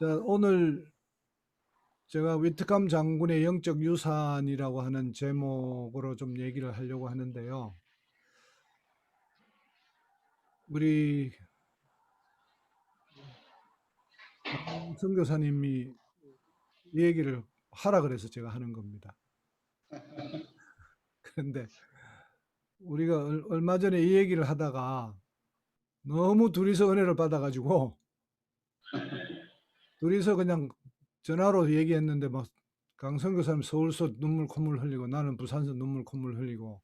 자, 오늘 제가 위트감 장군의 영적 유산이라고 하는 제목으로 좀 얘기를 하려고 하는데요. 우리 강 선교사님이 이 얘기를 하라 그래서 제가 하는 겁니다. 그런데 우리가 얼마 전에 이 얘기를 하다가 너무 둘이서 은혜를 받아가지고 둘이서 그냥 전화로 얘기했는데 막 강 선교사님 서울서 눈물 콧물 흘리고 나는 부산서 눈물 콧물 흘리고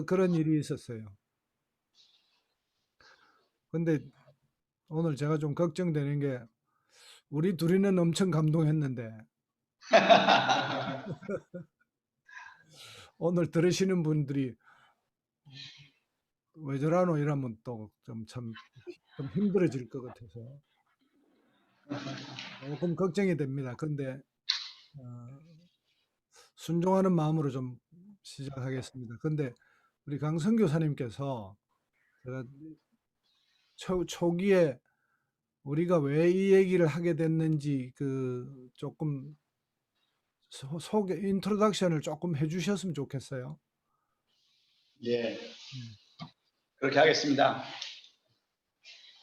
그런 일이 있었어요. 근데 오늘 제가 좀 걱정되는 게 우리 둘이는 엄청 감동했는데 오늘 들으시는 분들이 왜 저러노 이러면 또 좀 힘들어질 것 같아서 조금 걱정이 됩니다. 그런데 어, 순종하는 마음으로 좀 시작하겠습니다. 근데 우리 강선 교사님께서 제가 초기에 우리가 왜 이 얘기를 하게 됐는지 그 조금 소개 인트로덕션을 조금 해주셨으면 좋겠어요. 예, 음. 그렇게 하겠습니다.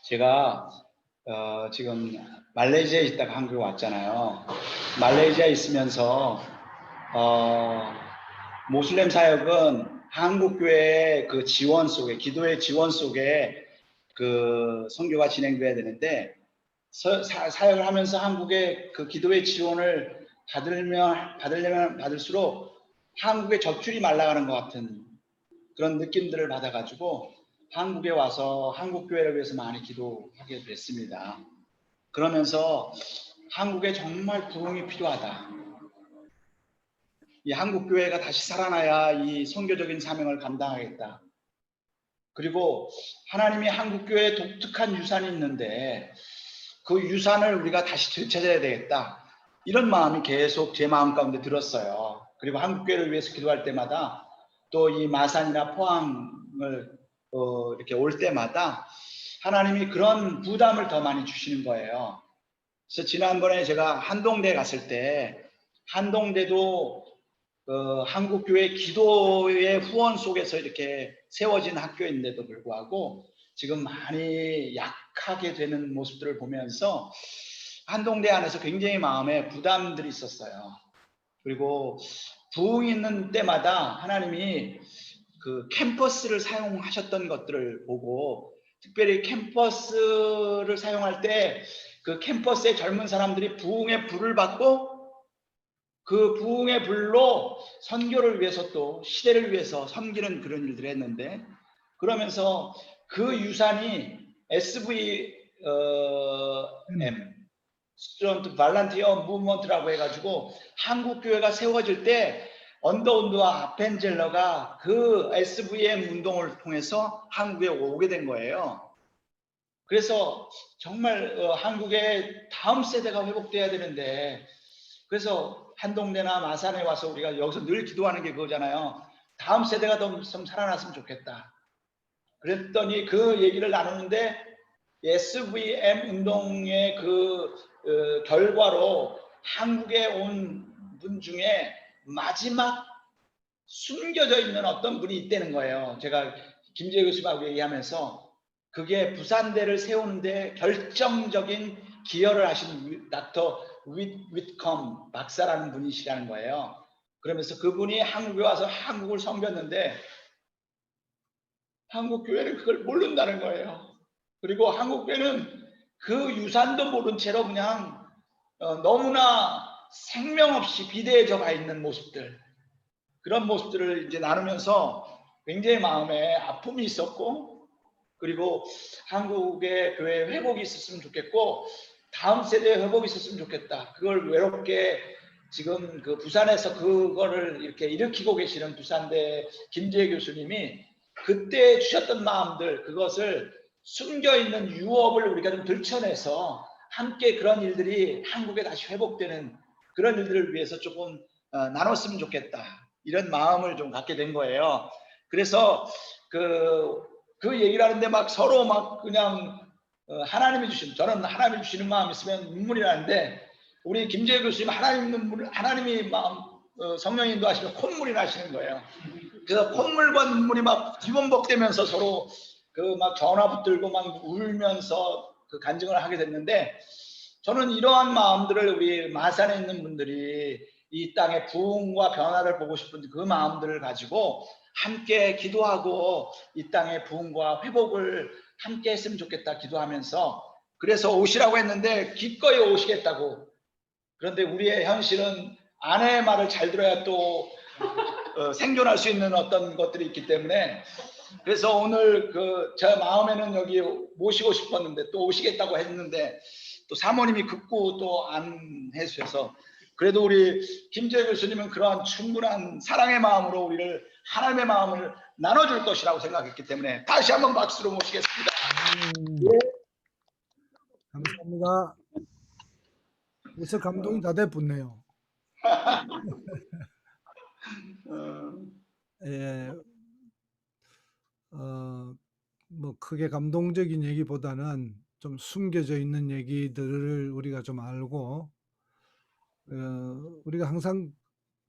제가 지금 말레이시아에 있다가 한국에 왔잖아요. 말레이시아에 있으면서 모슬렘 사역은 한국교회의 그 지원 속에, 기도의 지원 속에 그 선교가 진행돼야 되는데 사역을 하면서 한국의 그 기도의 지원을 받으려면 받을수록 한국의 적출이 말라가는 것 같은 그런 느낌들을 받아가지고 한국에 와서 한국 교회를 위해서 많이 기도하게 됐습니다. 그러면서 한국에 정말 부흥이 필요하다. 이 한국 교회가 다시 살아나야 이 선교적인 사명을 감당하겠다. 그리고 하나님이 한국 교회에 독특한 유산이 있는데 그 유산을 우리가 다시 되찾아야 되겠다. 이런 마음이 계속 제 마음 가운데 들었어요. 그리고 한국 교회를 위해서 기도할 때마다 또 이 마산이나 포항을 이렇게 올 때마다 하나님이 그런 부담을 더 많이 주시는 거예요. 그래서 지난번에 제가 한동대 갔을 때 한동대도 한국교회 기도의 후원 속에서 이렇게 세워진 학교인데도 불구하고 지금 많이 약하게 되는 모습들을 보면서 한동대 안에서 굉장히 마음에 부담들이 있었어요. 그리고 부흥이 있는 때마다 하나님이 그 캠퍼스를 사용하셨던 것들을 보고 특별히 캠퍼스를 사용할 때 그 캠퍼스의 젊은 사람들이 부흥의 불을 받고 그 부흥의 불로 선교를 위해서 또 시대를 위해서 섬기는 그런 일들을 했는데 그러면서 그 유산이 SVM 스튜던트 발란티어 무브먼트라고 해가지고 한국 교회가 세워질 때 언더운드와 아펜젤러가 그 SVM 운동을 통해서 한국에 오게 된 거예요. 그래서 정말 한국의 다음 세대가 회복돼야 되는데 그래서 한동대나 마산에 와서 우리가 여기서 늘 기도하는 게 그거잖아요. 다음 세대가 좀 살아났으면 좋겠다. 그랬더니 그 얘기를 나누는데 SVM 운동의 그 결과로 한국에 온 분 중에 마지막 숨겨져 있는 어떤 분이 있다는 거예요. 제가 김재희 교수하고 얘기하면서 그게 부산대를 세우는데 결정적인 기여를 하신 닥터 윗컴 박사라는 분이시라는 거예요. 그러면서 그분이 한국에 와서 한국을 섬겼는데 한국 교회는 그걸 모른다는 거예요. 그리고 한국 교회는 그 유산도 모른 채로 그냥 너무나 생명 없이 비대해져 가 있는 모습들, 그런 모습들을 이제 나누면서 굉장히 마음에 아픔이 있었고, 그리고 한국의 교회 회복이 있었으면 좋겠고 다음 세대의 회복이 있었으면 좋겠다. 그걸 외롭게 지금 그 부산에서 그거를 이렇게 일으키고 계시는 부산대 김재희 교수님이 그때 주셨던 마음들, 그것을 숨겨있는 유업을 우리가 좀 들춰내서 함께 그런 일들이 한국에 다시 회복되는 그런 일들을 위해서 조금 나눴으면 좋겠다. 이런 마음을 좀 갖게 된 거예요. 그래서 그 얘기를 하는데 막 서로 막 그냥 하나님이 주신, 저는 하나님이 주시는 마음 있으면 눈물이 나는데, 우리 김재희 교수님 하나님이 마음, 성령이 인도하시면 콧물이 나시는 거예요. 그래서 콧물과 눈물이 막 뒤범벅되면서 서로 그 막 전화 붙들고 막 울면서 그 간증을 하게 됐는데, 저는 이러한 마음들을 우리 마산에 있는 분들이 이 땅의 부흥과 변화를 보고 싶은 그 마음들을 가지고 함께 기도하고 이 땅의 부흥과 회복을 함께 했으면 좋겠다 기도하면서, 그래서 오시라고 했는데 기꺼이 오시겠다고. 그런데 우리의 현실은 아내의 말을 잘 들어야 또 생존할 수 있는 어떤 것들이 있기 때문에, 그래서 오늘 제 마음에는 여기 모시고 싶었는데 또 오시겠다고 했는데 또 사모님이 극구 또 안 해주셔서, 그래도 우리 김재희 교수님은 그러한 충분한 사랑의 마음으로 우리를 하나님의 마음을 나눠줄 것이라고 생각했기 때문에 다시 한번 박수로 모시겠습니다. 감사합니다. 벌써 감동이 다 돼붙네요. 예, 뭐 크게 감동적인 얘기보다는 좀 숨겨져 있는 얘기들을 우리가 좀 알고, 우리가 항상,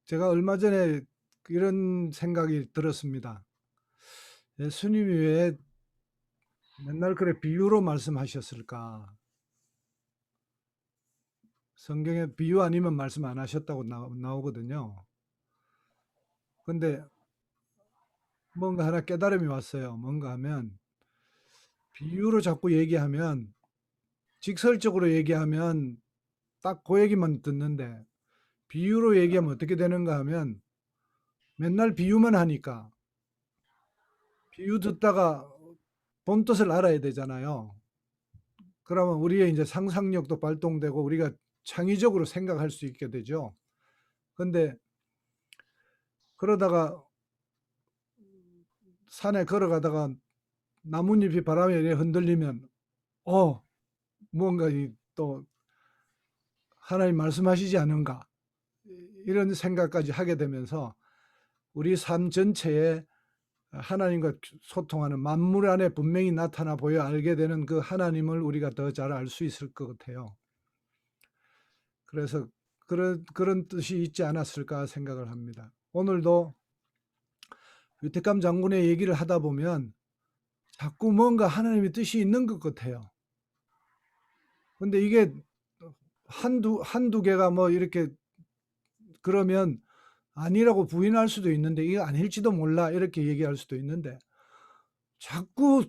제가 얼마 전에 이런 생각이 들었습니다. 예수님이 왜 맨날 그래 비유로 말씀하셨을까? 성경에 비유 아니면 말씀 안 하셨다고 나오거든요. 근데 뭔가 하나 깨달음이 왔어요. 뭔가 하면 비유로 자꾸 얘기하면, 직설적으로 얘기하면 딱 그 얘기만 듣는데, 비유로 얘기하면 어떻게 되는가 하면 맨날 비유만 하니까 비유 듣다가 본 뜻을 알아야 되잖아요. 그러면 우리의 이제 상상력도 발동되고 우리가 창의적으로 생각할 수 있게 되죠. 근데 그러다가 산에 걸어가다가 나뭇잎이 바람에 흔들리면 뭔가 또 하나님 말씀하시지 않은가, 이런 생각까지 하게 되면서 우리 삶 전체에 하나님과 소통하는, 만물 안에 분명히 나타나 보여 알게 되는 그 하나님을 우리가 더 잘 알 수 있을 것 같아요. 그래서 그런 뜻이 있지 않았을까 생각을 합니다. 오늘도 유택감 장군의 얘기를 하다 보면 자꾸 뭔가 하나님의 뜻이 있는 것 같아요. 근데 이게 한두 개가 뭐 이렇게 그러면 아니라고 부인할 수도 있는데, 이게 아닐지도 몰라 이렇게 얘기할 수도 있는데, 자꾸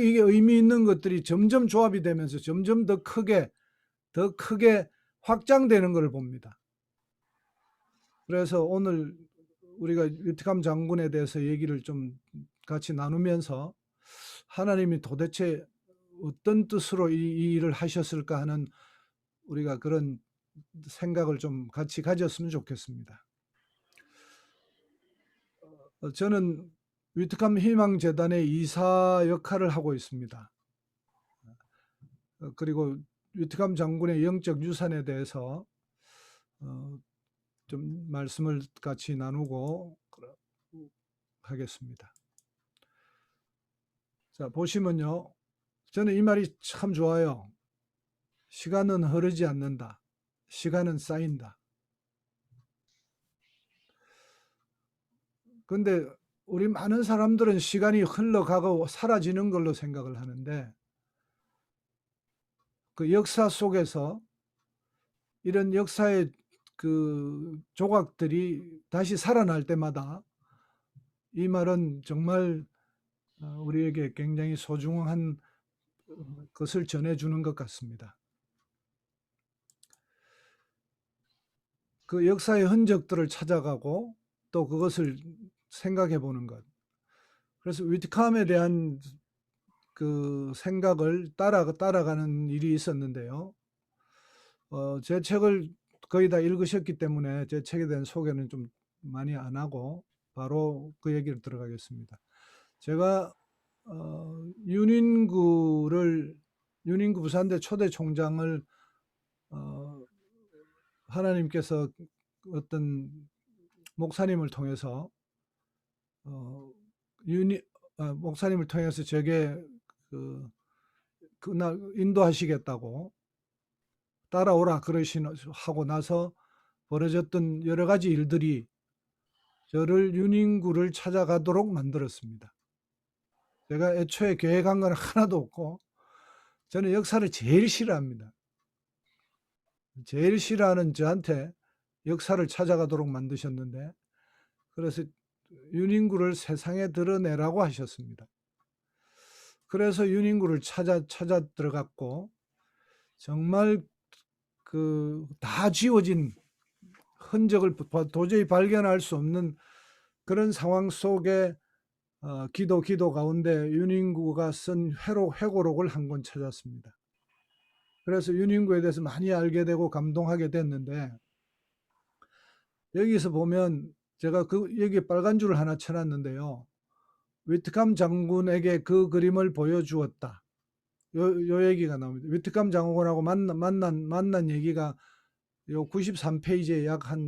이게 의미 있는 것들이 점점 조합이 되면서 점점 더 크게 확장되는 것을 봅니다. 그래서 오늘 우리가 유택함 장군에 대해서 얘기를 좀 같이 나누면서 하나님이 도대체 어떤 뜻으로 이 일을 하셨을까 하는, 우리가 그런 생각을 좀 같이 가졌으면 좋겠습니다. 저는 위트캄 희망재단의 이사 역할을 하고 있습니다. 그리고 위트캄 장군의 영적 유산에 대해서 좀 말씀을 같이 나누고 하겠습니다. 자, 보시면요. 저는 이 말이 참 좋아요. 시간은 흐르지 않는다. 시간은 쌓인다. 근데 우리 많은 사람들은 시간이 흘러가고 사라지는 걸로 생각을 하는데, 그 역사 속에서 이런 역사의 그 조각들이 다시 살아날 때마다 이 말은 정말 우리에게 굉장히 소중한 것을 전해주는 것 같습니다. 그 역사의 흔적들을 찾아가고 또 그것을 생각해 보는 것. 그래서 위트캄에 대한 그 생각을 따라가는 일이 있었는데요. 제 책을 거의 다 읽으셨기 때문에 제 책에 대한 소개는 좀 많이 안 하고 바로 그 얘기를 들어가겠습니다. 제가 윤인구 부산대 초대 총장을 하나님께서 어떤 목사님을 통해서 목사님을 통해서 제게 그 그날 인도하시겠다고 따라오라 하고 나서 벌어졌던 여러 가지 일들이 저를 윤인구를 찾아가도록 만들었습니다. 제가 애초에 계획한 건 하나도 없고 저는 역사를 제일 싫어합니다. 제일 싫어하는 저한테 역사를 찾아가도록 만드셨는데, 그래서 윤인구를 세상에 드러내라고 하셨습니다. 그래서 윤인구를 찾아 들어갔고, 정말 다 지워진 흔적을 도저히 발견할 수 없는 그런 상황 속에 기도 가운데 윤인구가 쓴 회고록을 한 권 찾았습니다. 그래서 윤인구에 대해서 많이 알게 되고 감동하게 됐는데, 여기서 보면 제가 여기 빨간 줄을 하나 쳐놨는데요. 위트캄 장군에게 그 그림을 보여주었다. 요 얘기가 나옵니다. 위트캄 장군하고 만난 얘기가 요 93페이지에 약 한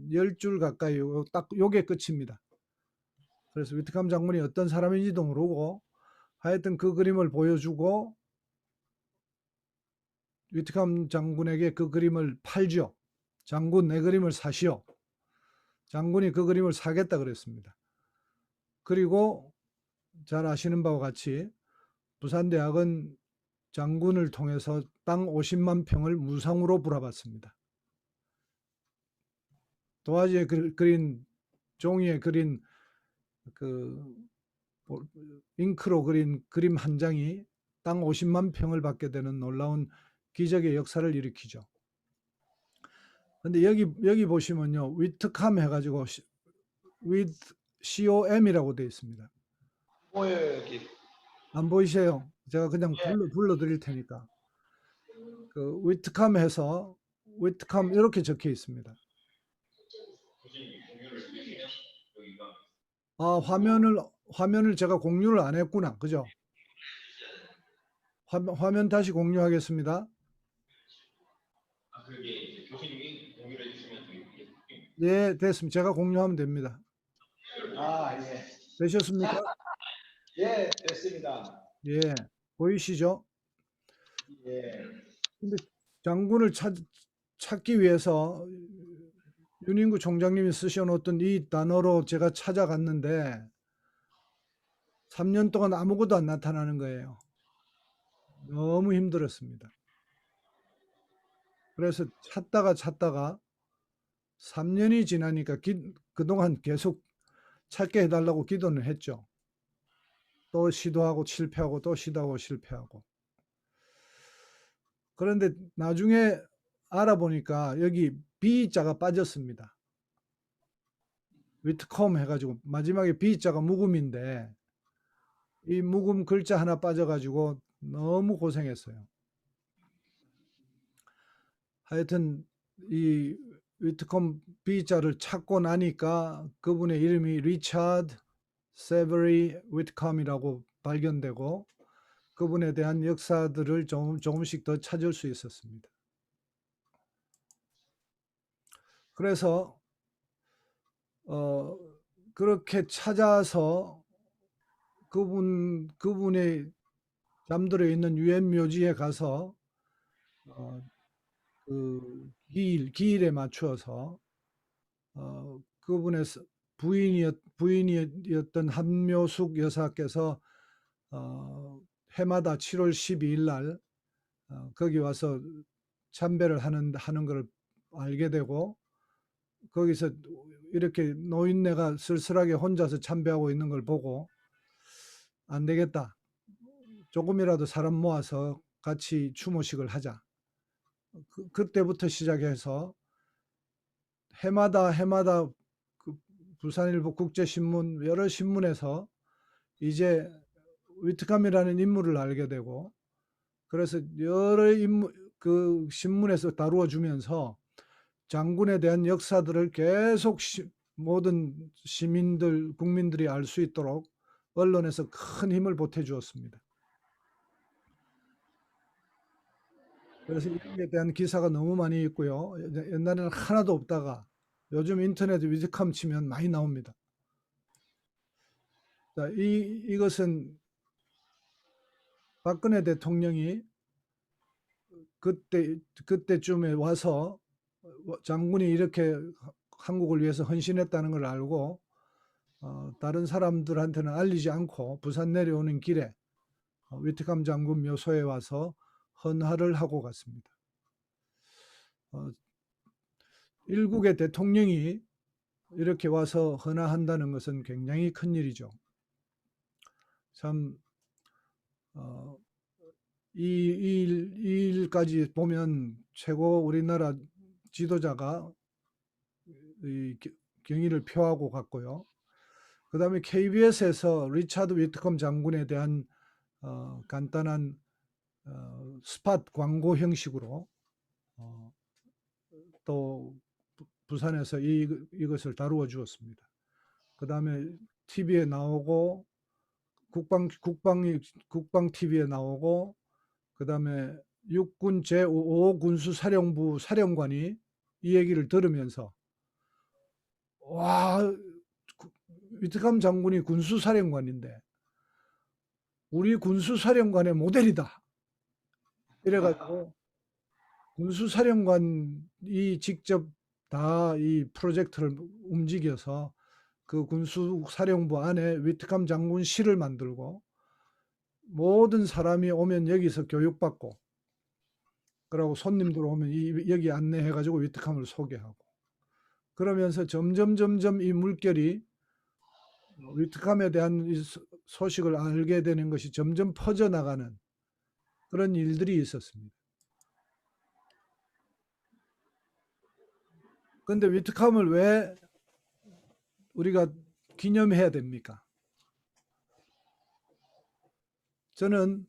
10줄 가까이 딱 요게 끝입니다. 그래서 위트캄 장군이 어떤 사람인지도 모르고 하여튼 그 그림을 보여주고 위트캄 장군에게 그 그림을 팔죠. 장군 내 그림을 사시오. 장군이 그 그림을 사겠다 그랬습니다. 그리고 잘 아시는 바와 같이 부산대학은 장군을 통해서 땅 50만 평을 무상으로 불어받습니다. 도화지에 그린 종이에 그린 잉크로 그린 그림 한 장이 땅 50만 평을 받게 되는 놀라운 기적의 역사를 일으키죠. 근데 여기 보시면요, 위트캄 해가지고 with COM이라고 되어 있습니다. 뭐예요 여기? 안 보이세요? 제가 그냥 예. 불러드릴 테니까. 위트캄 해서 위트캄 이렇게 적혀 있습니다. 아, 화면을 제가 공유를 안 했구나. 그죠? 화면 다시 공유하겠습니다. 그게 교수님이 공유를 해주시면 예, 됐습니다. 제가 공유하면 됩니다. 예. 되셨습니까? 예, 됐습니다. 예, 보이시죠? 예. 근데 장군을 찾기 위해서 윤인구 총장님이 쓰셔놓던 이 단어로 제가 찾아갔는데 3년 동안 아무것도 안 나타나는 거예요. 너무 힘들었습니다. 그래서 찾다가 3년이 지나니까 그동안 계속 찾게 해달라고 기도는 했죠. 또 시도하고 실패하고 또 시도하고 실패하고. 그런데 나중에 알아보니까 여기 B자가 빠졌습니다. 위트컴 해가지고 마지막에 B자가 묵음인데 이 묵음 글자 하나 빠져가지고 너무 고생했어요. 하여튼 이 위트컴 B자를 찾고 나니까 그분의 이름이 리차드 세버리 위트컴이라고 발견되고 그분에 대한 역사들을 조금씩 더 찾을 수 있었습니다. 그래서 그렇게 찾아서 그분의 잠들어 있는 유엔 묘지에 가서 그 기일에 맞추어서 그분의 부인이었던 한묘숙 여사께서 해마다 7월 12일 날 거기 와서 참배를 하는 걸 알게 되고 거기서 이렇게 노인네가 쓸쓸하게 혼자서 참배하고 있는 걸 보고 안 되겠다. 조금이라도 사람 모아서 같이 추모식을 하자. 그때부터 시작해서 해마다 그 부산일보 국제신문 여러 신문에서 이제 위트캄이라는 인물을 알게 되고 그래서 여러 그 신문에서 다루어 주면서 장군에 대한 역사들을 계속 모든 시민들 국민들이 알 수 있도록 언론에서 큰 힘을 보태 주었습니다. 그래서 이에 대한 기사가 너무 많이 있고요. 옛날에는 하나도 없다가 요즘 인터넷 위즈컴 치면 많이 나옵니다. 자, 이것은 박근혜 대통령이 그때쯤에 와서 장군이 이렇게 한국을 위해서 헌신했다는 걸 알고 다른 사람들한테는 알리지 않고 부산 내려오는 길에 위트감 장군 묘소에 와서 헌화를 하고 갔습니다. 일국의 대통령이 이렇게 와서 헌화한다는 것은 굉장히 큰 일이죠. 참 이 일까지 보면 최고 우리나라 지도자가 이 경의를 표하고 갔고요. 그 다음에 KBS에서 리차드 위트컴 장군에 대한 간단한 스팟 광고 형식으로 또 부산에서 이것을 다루어 주었습니다. 그 다음에 TV에 나오고 국방 TV에 나오고 그 다음에 육군 제5 군수사령부 사령관이 이 얘기를 들으면서 와, 위트감 장군이 군수사령관인데 우리 군수사령관의 모델이다. 이래가지고 군수사령관이 직접 다 이 프로젝트를 움직여서 그 군수사령부 안에 위트감 장군실을 만들고 모든 사람이 오면 여기서 교육받고 그러고 손님들 오면 여기 안내해가지고 위트감을 소개하고 그러면서 점점 이 물결이 위트감에 대한 소식을 알게 되는 것이 점점 퍼져나가는 그런 일들이 있었습니다. 그런데 위트감을 왜 우리가 기념해야 됩니까? 저는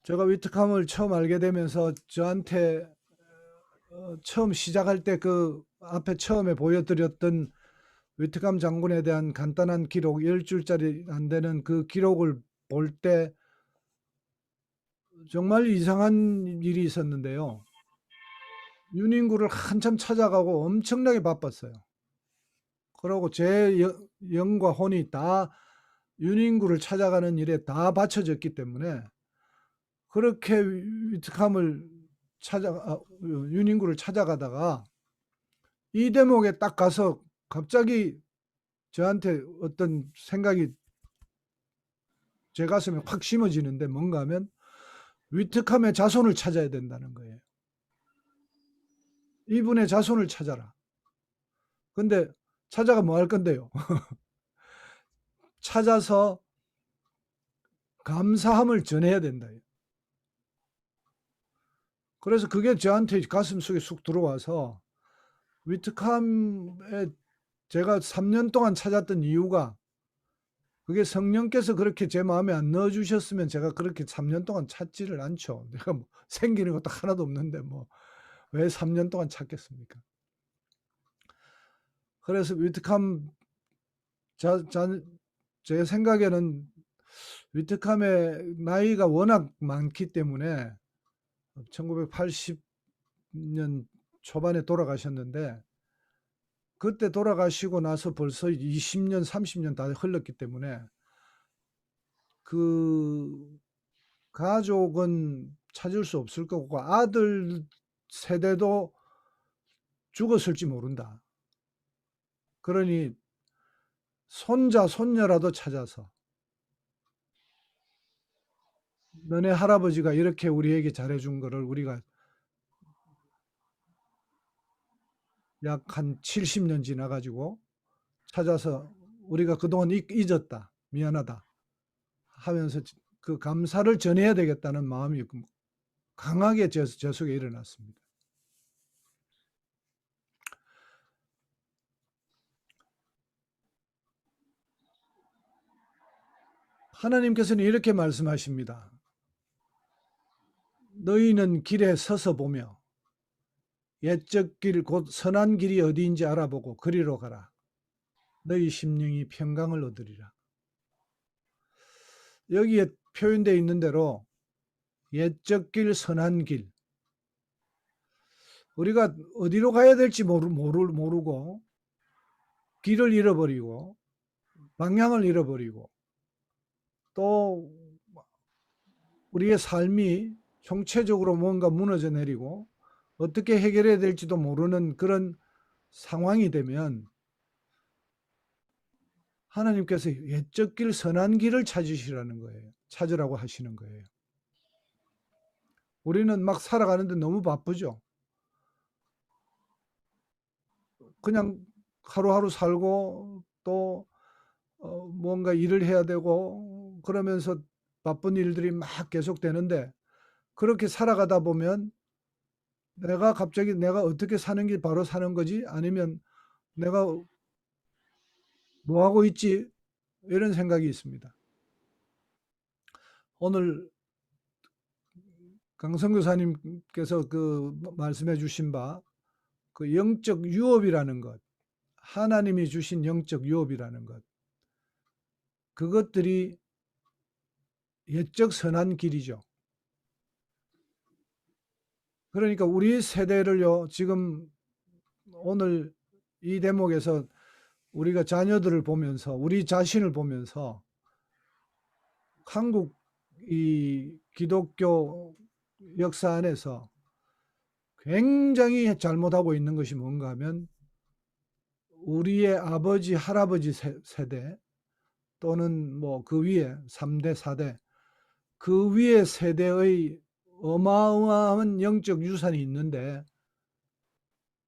제가 위트감을 처음 알게 되면서 저한테 처음 시작할 때 그 앞에 처음에 보여드렸던 위트감 장군에 대한 간단한 기록 10줄짜리 안 되는 그 기록을 볼 때 정말 이상한 일이 있었는데요. 윤인구를 한참 찾아가고 엄청나게 바빴어요. 그러고 제 영과 혼이 다 윤인구를 찾아가는 일에 다 바쳐졌기 때문에 그렇게 위트감을 윤인구를 찾아가다가 이 대목에 딱 가서 갑자기 저한테 어떤 생각이 제 가슴에 확 심어지는데 뭔가 하면 위트감의 자손을 찾아야 된다는 거예요. 이분의 자손을 찾아라. 근데 찾아가 뭐 할 건데요? 찾아서 감사함을 전해야 된다. 그래서 그게 저한테 가슴속에 쑥 들어와서 위트감에 제가 3년 동안 찾았던 이유가 그게 성령께서 그렇게 제 마음에 안 넣어주셨으면 제가 그렇게 3년 동안 찾지를 않죠. 내가 뭐 생기는 것도 하나도 없는데 뭐 왜 3년 동안 찾겠습니까? 그래서 위트감 제 생각에는 위트감의 나이가 워낙 많기 때문에 1980년 초반에 돌아가셨는데 그때 돌아가시고 나서 벌써 20년, 30년 다 흘렀기 때문에 그 가족은 찾을 수 없을 거고 아들 세대도 죽었을지 모른다. 그러니 손자, 손녀라도 찾아서 너네 할아버지가 이렇게 우리에게 잘해준 거를 우리가 약 한 70년 지나가지고 찾아서 우리가 그동안 잊었다. 미안하다. 하면서 그 감사를 전해야 되겠다는 마음이 강하게 제 속에 일어났습니다. 하나님께서는 이렇게 말씀하십니다. 너희는 길에 서서 보며 옛적 길 곧 선한 길이 어디인지 알아보고 그리로 가라. 너희 심령이 평강을 얻으리라. 여기에 표현되어 있는 대로 옛적 길, 선한 길. 우리가 어디로 가야 될지 모르고 길을 잃어버리고 방향을 잃어버리고 또 우리의 삶이 총체적으로 뭔가 무너져 내리고 어떻게 해결해야 될지도 모르는 그런 상황이 되면 하나님께서 옛적 길 선한 길을 찾으시라는 거예요. 찾으라고 하시는 거예요. 우리는 막 살아가는데 너무 바쁘죠. 그냥 하루하루 살고 또 뭔가 일을 해야 되고 그러면서 바쁜 일들이 막 계속되는데 그렇게 살아가다 보면 내가 갑자기 내가 어떻게 사는 게 바로 사는 거지? 아니면 내가 뭐 하고 있지? 이런 생각이 있습니다. 오늘 강성교사님께서 그 말씀해 주신 바 그 영적 유업이라는 것, 하나님이 주신 영적 유업이라는 것, 그것들이 옛적 선한 길이죠. 그러니까 우리 세대를요, 지금 오늘 이 대목에서 우리가 자녀들을 보면서 우리 자신을 보면서 한국 이 기독교 역사 안에서 굉장히 잘못하고 있는 것이 뭔가 하면 우리의 아버지, 할아버지 세대 또는 뭐 그 위에 3대, 4대 그 위에 세대의 어마어마한 영적 유산이 있는데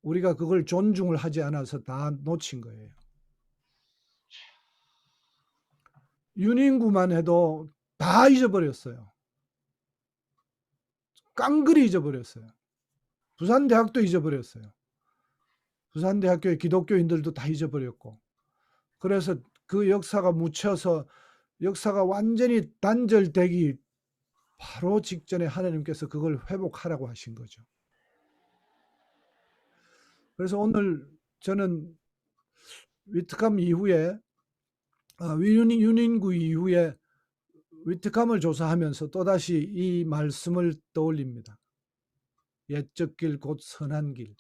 우리가 그걸 존중을 하지 않아서 다 놓친 거예요. 윤인구만 해도 다 잊어버렸어요. 깡그리 잊어버렸어요. 부산대학도 잊어버렸어요. 부산대학교의 기독교인들도 다 잊어버렸고 그래서 그 역사가 묻혀서 역사가 완전히 단절되기 바로 직전에 하나님께서 그걸 회복하라고 하신 거죠. 그래서 오늘 저는 위트캄 이후에 윤인구 이후에 위트캄을 조사하면서 또다시 이 말씀을 떠올립니다. 옛적 길 곧 선한 길.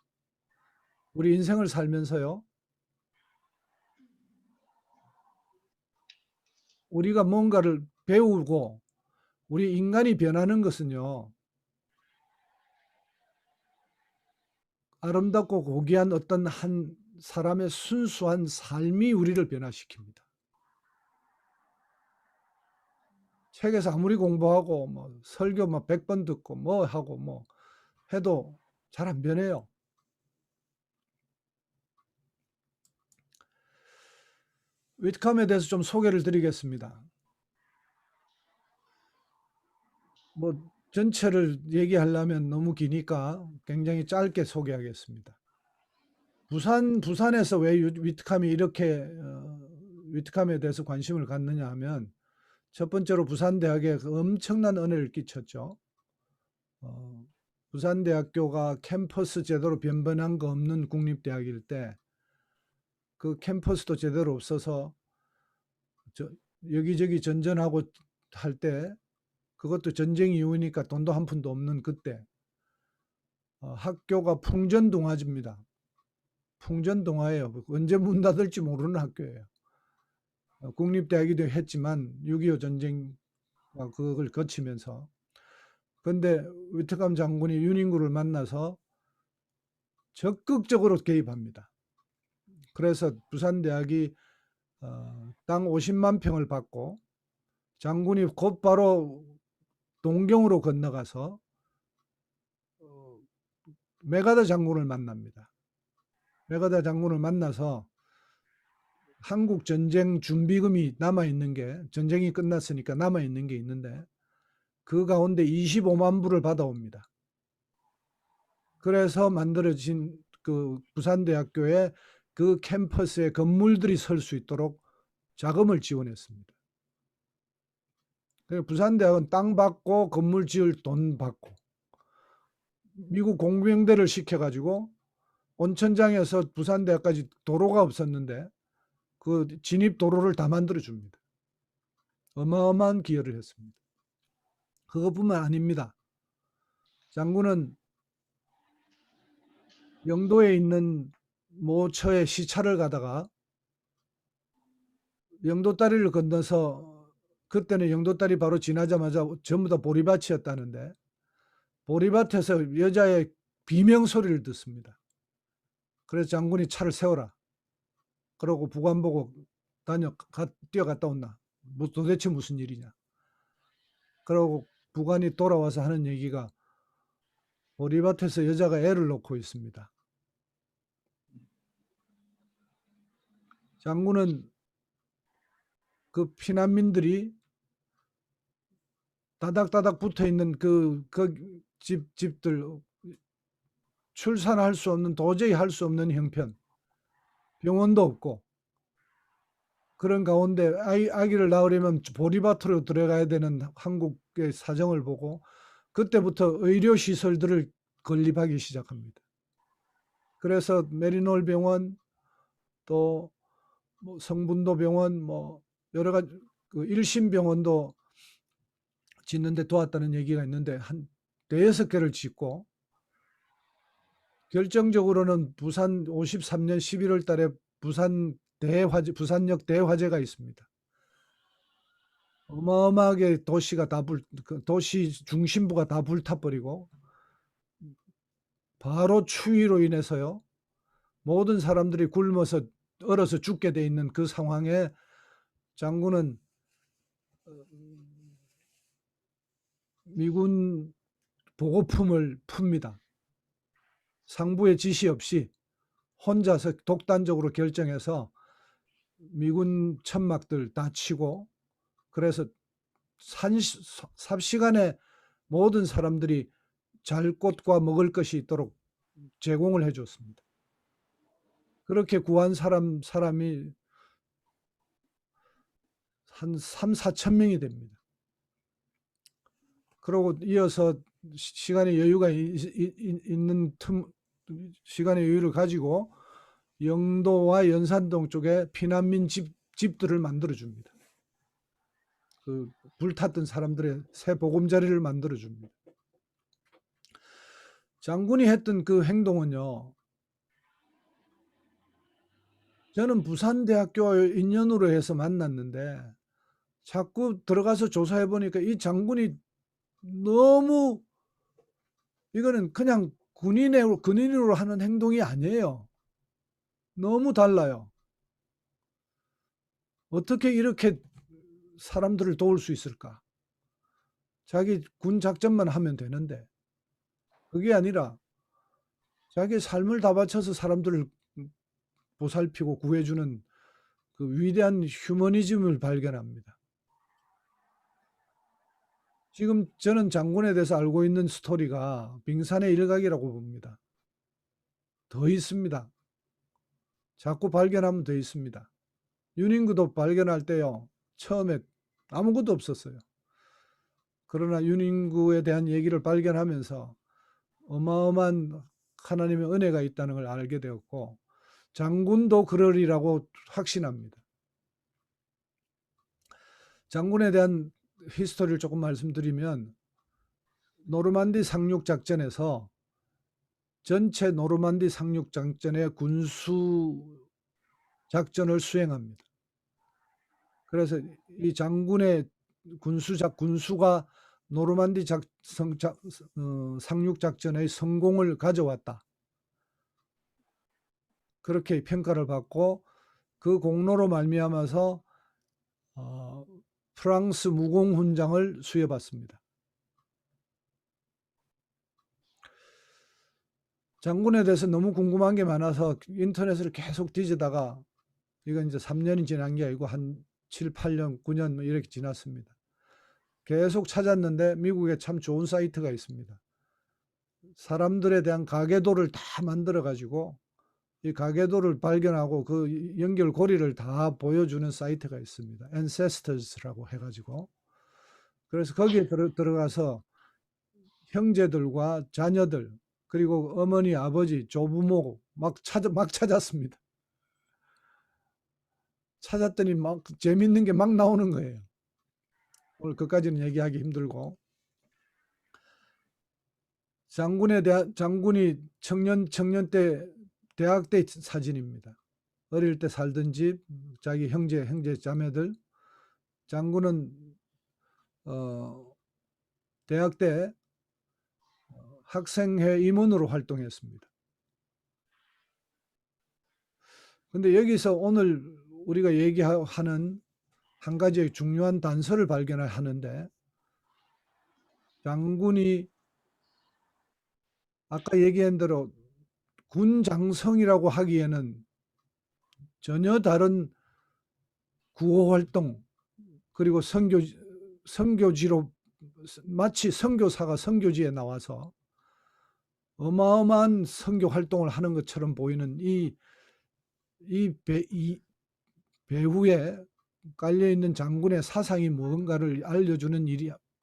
우리 인생을 살면서요. 우리가 뭔가를 배우고 우리 인간이 변하는 것은요. 아름답고 고귀한 어떤 한 사람의 순수한 삶이 우리를 변화시킵니다. 책에서 아무리 공부하고 뭐 설교 막 100번 듣고 뭐 하고 뭐 해도 잘 안 변해요. 위트캄에 대해서 좀 소개를 드리겠습니다. 뭐 전체를 얘기하려면 너무 기니까 굉장히 짧게 소개하겠습니다. 부산에서 왜 위트캄이 이렇게 위트캄에 대해서 관심을 갖느냐 하면 첫 번째로 부산대학에 엄청난 은혜를 끼쳤죠. 부산대학교가 캠퍼스 제대로 변변한 거 없는 국립대학일 때 그 캠퍼스도 제대로 없어서 여기저기 전전하고 할 때 그것도 전쟁 이후니까 돈도 한 푼도 없는 그때 학교가 풍전등화지입니다. 풍전등화예요. 언제 문 닫을지 모르는 학교예요. 국립대학이기도 했지만 6.25 전쟁과 그걸 거치면서 그런데 위트캄 장군이 윤인구를 만나서 적극적으로 개입합니다. 그래서 부산대학이 땅 50만 평을 받고 장군이 곧바로 동경으로 건너가서 메가더 장군을 만납니다. 메가더 장군을 만나서 한국 전쟁 준비금이 남아있는 게 전쟁이 끝났으니까 남아있는 게 있는데 그 가운데 25만 불을 받아옵니다. 그래서 만들어진 그 부산대학교의 그 캠퍼스에 건물들이 설 수 있도록 자금을 지원했습니다. 부산대학은 땅 받고 건물 지을 돈 받고 미국 공병대를 시켜가지고 온천장에서 부산대학까지 도로가 없었는데 그 진입 도로를 다 만들어 줍니다. 어마어마한 기여를 했습니다. 그것뿐만 아닙니다. 장군은 영도에 있는 모처에 시차를 가다가 영도 다리를 건너서 그때는 영도달이 바로 지나자마자 전부 다 보리밭이었다는데 보리밭에서 여자의 비명 소리를 듣습니다. 그래서 장군이 차를 세워라. 그러고 부관 보고 뛰어갔다 온나. 도대체 무슨 일이냐. 그러고 부관이 돌아와서 하는 얘기가 보리밭에서 여자가 애를 놓고 있습니다. 장군은 그 피난민들이 다닥다닥 붙어 있는 그 집들, 출산할 수 없는, 도저히 할 수 없는 형편, 병원도 없고, 그런 가운데 아기를 낳으려면 보리밭으로 들어가야 되는 한국의 사정을 보고 그때부터 의료시설들을 건립하기 시작합니다. 그래서 메리놀 병원, 또 뭐 성분도 병원, 뭐 여러 가지 그 일심병원도 짓는데 도왔다는 얘기가 있는데 한 5개를 짓고, 결정적으로는 부산 53년 11월 달에 부산역 대화재가 있습니다. 어마어마하게 도시 중심부가 다 불타버리고 바로 추위로 인해서요, 모든 사람들이 굶어서 얼어서 죽게 돼 있는 그 상황에 장군은 미군 보급품을 풉니다. 상부의 지시 없이 혼자서 독단적으로 결정해서 미군 천막들 다 치고, 그래서 삽시간에 모든 사람들이 잘 곳과 먹을 것이 있도록 제공을 해줬습니다. 그렇게 구한 사람이 한 3-4천 명이 됩니다. 그리고 이어서 시간의 여유가 있는 시간의 여유를 가지고 영도와 연산동 쪽에 피난민 집들을 만들어줍니다. 그 불탔던 사람들의 새 보금자리를 만들어줍니다. 장군이 했던 그 행동은요, 저는 부산대학교 인연으로 해서 만났는데 자꾸 들어가서 조사해 보니까 이 장군이 너무, 이거는 그냥 군인으로 하는 행동이 아니에요. 너무 달라요. 어떻게 이렇게 사람들을 도울 수 있을까? 자기 군 작전만 하면 되는데 그게 아니라 자기 삶을 다 바쳐서 사람들을 보살피고 구해주는 그 위대한 휴머니즘을 발견합니다. 지금 저는 장군에 대해서 알고 있는 스토리가 빙산의 일각이라고 봅니다. 더 있습니다. 자꾸 발견하면 더 있습니다. 윤인구도 발견할 때요, 처음에 아무것도 없었어요. 그러나 윤인구에 대한 얘기를 발견하면서 어마어마한 하나님의 은혜가 있다는 걸 알게 되었고, 장군도 그러리라고 확신합니다. 장군에 대한 히스토리를 조금 말씀드리면, 노르만디 상륙작전에서 전체 노르만디 상륙작전의 군수 작전을 수행합니다. 그래서 이 장군의 군수가 노르만디 상륙작전의 성공을 가져왔다, 그렇게 평가를 받고, 그 공로로 말미암아서 프랑스 무공훈장을 수여받습니다. 장군에 대해서 너무 궁금한 게 많아서 인터넷을 계속 뒤지다가, 이건 이제 3년이 지난 게 아니고 한 7, 8년, 9년 이렇게 지났습니다. 계속 찾았는데 미국에 참 좋은 사이트가 있습니다. 사람들에 대한 가계도를 다 만들어 가지고 이 가계도를 발견하고 그 연결고리를 다 보여주는 사이트가 있습니다. Ancestors라고 해가지고, 그래서 거기에 들어가서 형제들과 자녀들, 그리고 어머니, 아버지, 조부모 막 찾았습니다. 찾았더니 막 재밌는 게 막 나오는 거예요. 오늘 그까지는 얘기하기 힘들고, 장군이 청년 때, 대학 때 사진입니다. 어릴 때 살던 집, 자기 형제 자매들. 장군은 대학 때 학생회 임원으로 활동했습니다. 근데 여기서 오늘 우리가 얘기하는 한 가지의 중요한 단서를 발견하는데, 장군이 아까 얘기한 대로 군 장성이라고 하기에는 전혀 다른 구호 활동, 그리고 선교지로 마치 선교사가 선교지에 나와서 어마어마한 선교 활동을 하는 것처럼 보이는 이 배후에 깔려 있는 장군의 사상이 무언가를 알려주는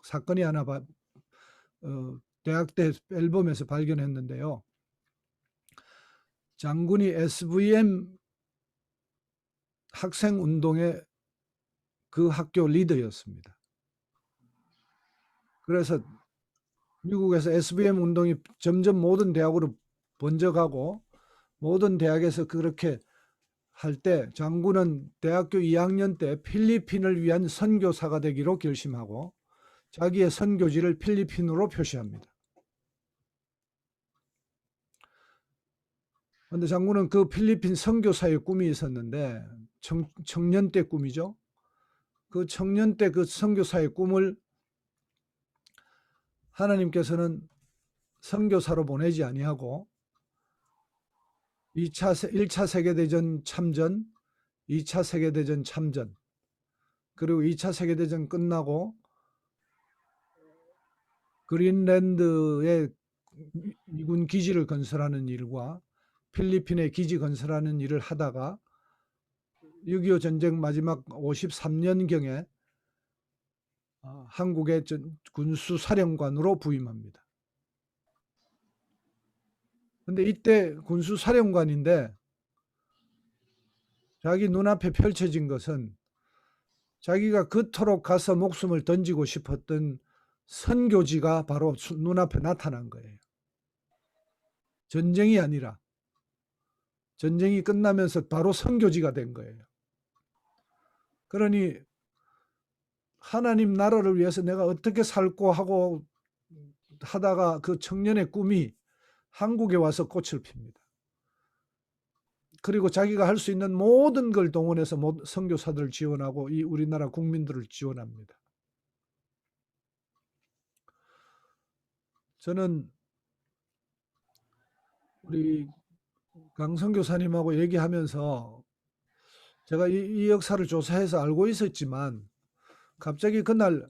사건이 하나 대학 때 앨범에서 발견했는데요. 장군이 SVM 학생 운동의 그 학교 리더였습니다. 그래서 미국에서 SVM 운동이 점점 모든 대학으로 번져가고 모든 대학에서 그렇게 할 때 장군은 대학교 2학년 때 필리핀을 위한 선교사가 되기로 결심하고 자기의 선교지를 필리핀으로 표시합니다. 그런데 장군은 그 필리핀 선교사의 꿈이 있었는데, 청년 때 꿈이죠. 그 청년 때 그 선교사의 꿈을 하나님께서는 선교사로 보내지 아니하고 1차 세계대전 참전, 2차 세계대전 참전, 그리고 2차 세계대전 끝나고 그린랜드에 미군 기지를 건설하는 일과 필리핀에 기지 건설하는 일을 하다가 6.25 전쟁 마지막 53년경에 한국의 군수사령관으로 부임합니다. 근데 이때 군수사령관인데 자기 눈앞에 펼쳐진 것은 자기가 그토록 가서 목숨을 던지고 싶었던 선교지가 바로 눈앞에 나타난 거예요. 전쟁이 아니라 전쟁이 끝나면서 바로 선교지가 된 거예요. 그러니 하나님 나라를 위해서 내가 어떻게 살고 하고 하다가 그 청년의 꿈이 한국에 와서 꽃을 핍니다. 그리고 자기가 할 수 있는 모든 걸 동원해서 선교사들을 지원하고 이 우리나라 국민들을 지원합니다. 저는 우리 강 선교사님하고 얘기하면서 제가 이 역사를 조사해서 알고 있었지만 갑자기 그날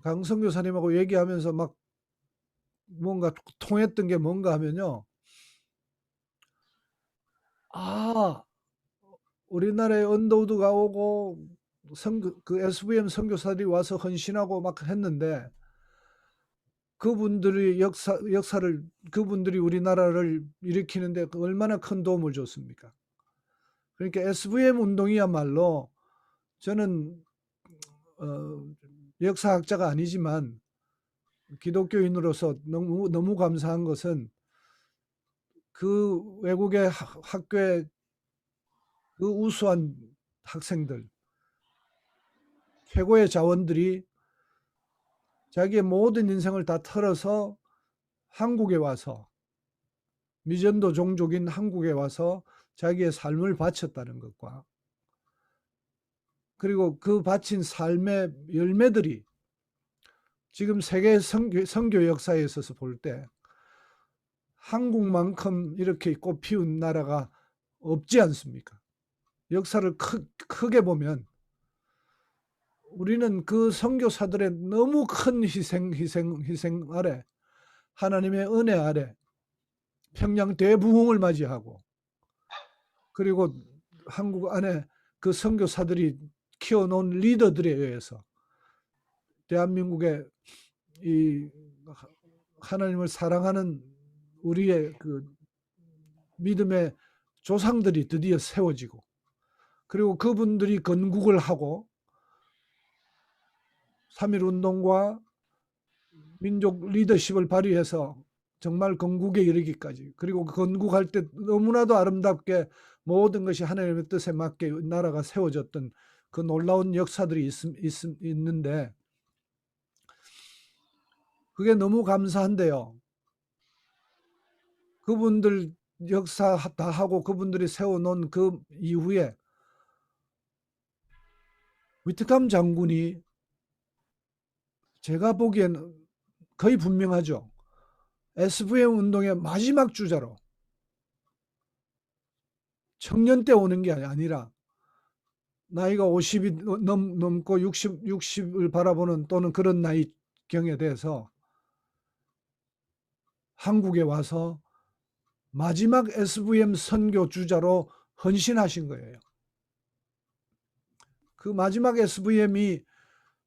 강 선교사님하고 얘기하면서 막 뭔가 통했던 게 뭔가 하면요. 우리나라에 언더우드가 오고 그 SVM 선교사들이 와서 헌신하고 막 했는데 그분들이 역사를 그분들이 우리나라를 일으키는데 얼마나 큰 도움을 줬습니까? 그러니까 SVM 운동이야말로 저는 역사학자가 아니지만 기독교인으로서 너무 감사한 것은 그 외국의 학교의 그 우수한 학생들, 최고의 자원들이 자기의 모든 인생을 다 털어서 한국에 와서 미전도 종족인 한국에 와서 자기의 삶을 바쳤다는 것과 그리고 그 바친 삶의 열매들이 지금 세계 선교 역사에 있어서 볼 때 한국만큼 이렇게 꽃피운 나라가 없지 않습니까? 역사를 크게 보면 우리는 그 선교사들의 너무 큰 희생 아래 하나님의 은혜 아래 평양 대부흥을 맞이하고 그리고 한국 안에 그 선교사들이 키워놓은 리더들에 의해서 대한민국의 이 하나님을 사랑하는 우리의 그 믿음의 조상들이 드디어 세워지고 그리고 그분들이 건국을 하고 3.1운동과 민족 리더십을 발휘해서 정말 건국에 이르기까지 그리고 건국할 때 너무나도 아름답게 모든 것이 하나님의 뜻에 맞게 나라가 세워졌던 그 놀라운 역사들이 있는데 그게 너무 감사한데요. 그분들 역사 다 하고 그분들이 세워놓은 그 이후에 위트감 장군이 제가 보기에는 거의 분명하죠. SVM 운동의 마지막 주자로 청년 때 오는 게 아니라 나이가 50이 넘고 60을 바라보는 또는 그런 나이경에 대해서 한국에 와서 마지막 SVM 선교 주자로 헌신하신 거예요. 그 마지막 SVM이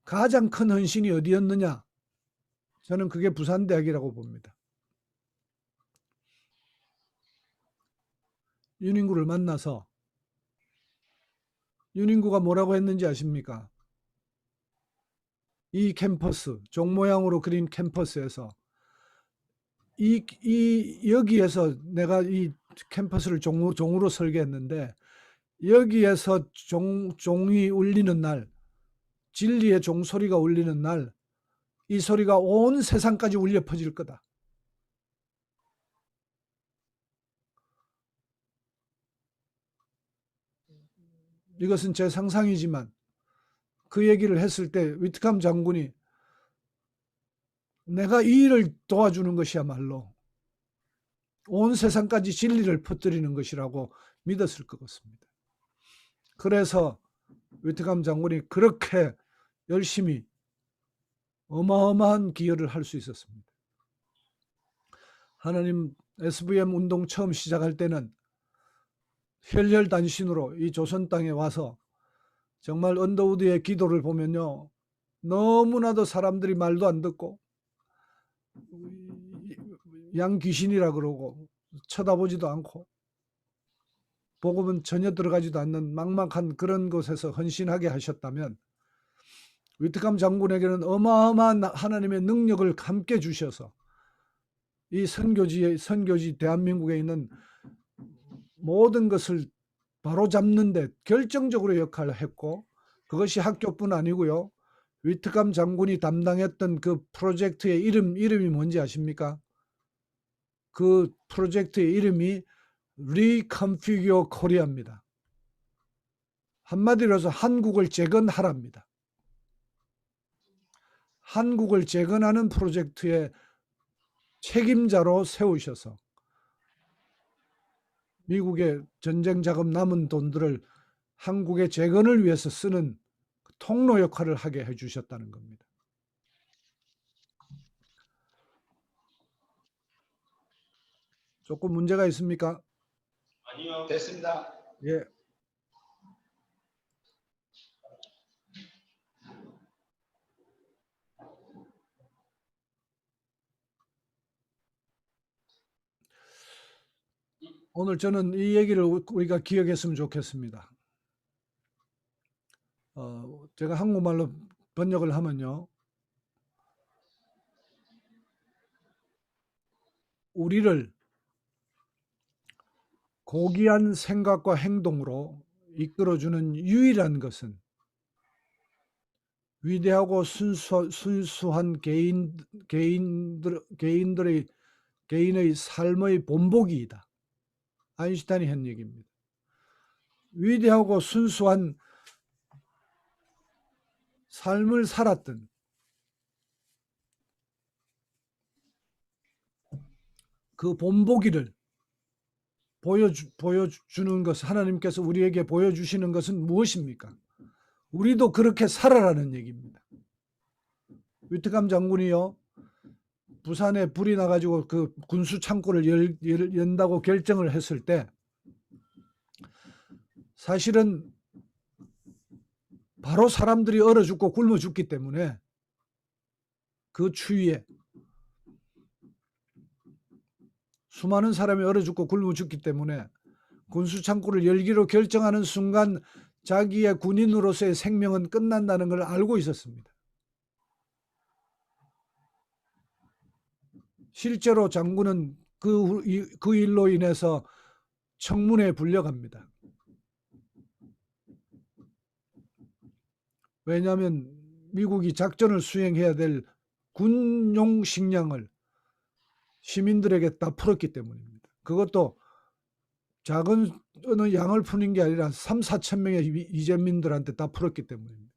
가장 큰 헌신이 어디였느냐? 저는 그게 부산대학이라고 봅니다. 윤인구를 만나서 윤인구가 뭐라고 했는지 아십니까? 이 캠퍼스, 종 모양으로 그린 캠퍼스에서 여기에서 내가 이 캠퍼스를 종으로 설계했는데 여기에서 종이 울리는 날, 진리의 종소리가 울리는 날, 이 소리가 온 세상까지 울려 퍼질 거다. 이것은 제 상상이지만 그 얘기를 했을 때 위트감 장군이 내가 이 일을 도와주는 것이야말로 온 세상까지 진리를 퍼뜨리는 것이라고 믿었을 것 같습니다. 그래서 위트감 장군이 그렇게 열심히 어마어마한 기여를 할 수 있었습니다. 하나님 SVM 운동 처음 시작할 때는 혈혈단신으로 이 조선 땅에 와서 정말 언더우드의 기도를 보면요. 너무나도 사람들이 말도 안 듣고 양귀신이라 그러고 쳐다보지도 않고 복음은 전혀 들어가지도 않는 막막한 그런 곳에서 헌신하게 하셨다면 위트감 장군에게는 어마어마한 하나님의 능력을 함께 주셔서 이 선교지 대한민국에 있는 모든 것을 바로잡는 데 결정적으로 역할을 했고 그것이 학교뿐 아니고요. 위트감 장군이 담당했던 그 프로젝트의 이름이 뭔지 아십니까? 그 프로젝트의 이름이 Reconfigure Korea입니다. 한마디로 해서 한국을 재건하랍니다. 한국을 재건하는 프로젝트의 책임자로 세우셔서 미국의 전쟁 자금 남은 돈들을 한국의 재건을 위해서 쓰는 통로 역할을 하게 해주셨다는 겁니다. 조금 문제가 있습니까? 아니요. 됐습니다. 예. 오늘 저는 이 얘기를 우리가 기억했으면 좋겠습니다. 제가 한국말로 번역을 하면요. 우리를 고귀한 생각과 행동으로 이끌어주는 유일한 것은 위대하고 순수한 개인의 삶의 본보기이다. 아인슈타인이 한 얘기입니다. 위대하고 순수한 삶을 살았던 그 본보기를 보여주는 것, 하나님께서 우리에게 보여주시는 것은 무엇입니까? 우리도 그렇게 살아라는 얘기입니다. 위트감 장군이요, 부산에 불이 나가지고 그 군수 창고를 연다고 결정을 했을 때 사실은 바로 사람들이 얼어 죽고 굶어 죽기 때문에 그 추위에 수많은 사람이 얼어 죽고 굶어 죽기 때문에 군수 창고를 열기로 결정하는 순간 자기의 군인으로서의 생명은 끝난다는 걸 알고 있었습니다. 실제로 장군은 그 일로 인해서 청문회에 불려갑니다. 왜냐하면 미국이 작전을 수행해야 될 군용 식량을 시민들에게 다 풀었기 때문입니다. 그것도 작은 어느 양을 푸는 게 아니라 3, 4천 명의 이재민들한테 다 풀었기 때문입니다.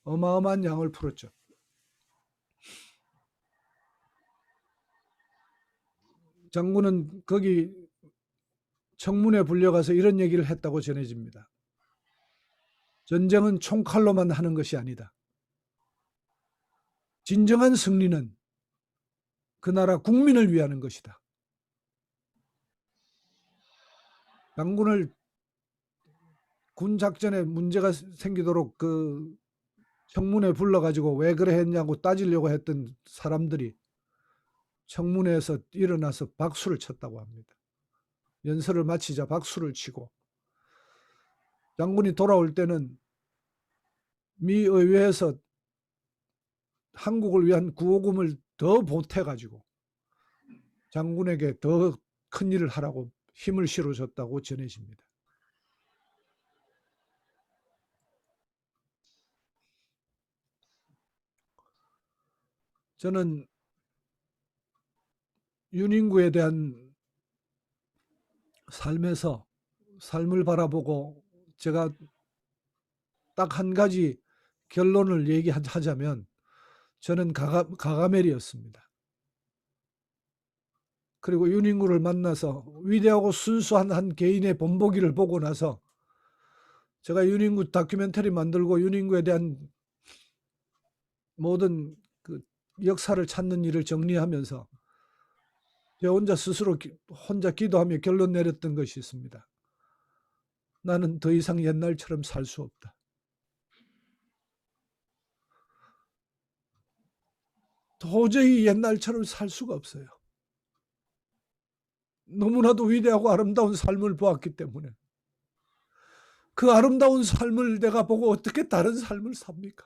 어마어마한 양을 풀었죠. 장군은 거기 청문회 불려가서 이런 얘기를 했다고 전해집니다. 전쟁은 총칼로만 하는 것이 아니다. 진정한 승리는 그 나라 국민을 위하는 것이다. 장군을 군 작전에 문제가 생기도록 그 청문회 불러가지고 왜 그래 했냐고 따지려고 했던 사람들이 청문회에서 일어나서 박수를 쳤다고 합니다. 연설을 마치자 박수를 치고, 장군이 돌아올 때는 미 의회에서 한국을 위한 구호금을 더 보태가지고 장군에게 더 큰 일을 하라고 힘을 실어줬다고 전해집니다. 저는 윤인구에 대한 삶에서 삶을 바라보고 제가 딱 한 가지 결론을 얘기하자면 저는 가가멜이었습니다. 그리고 윤인구를 만나서 위대하고 순수한 한 개인의 본보기를 보고 나서 제가 윤인구 다큐멘터리 만들고 윤인구에 대한 모든 그 역사를 찾는 일을 정리하면서 제 혼자 스스로 혼자 기도하며 결론 내렸던 것이 있습니다. 나는 더 이상 옛날처럼 살 수 없다. 도저히 옛날처럼 살 수가 없어요. 너무나도 위대하고 아름다운 삶을 보았기 때문에. 그 아름다운 삶을 내가 보고 어떻게 다른 삶을 삽니까?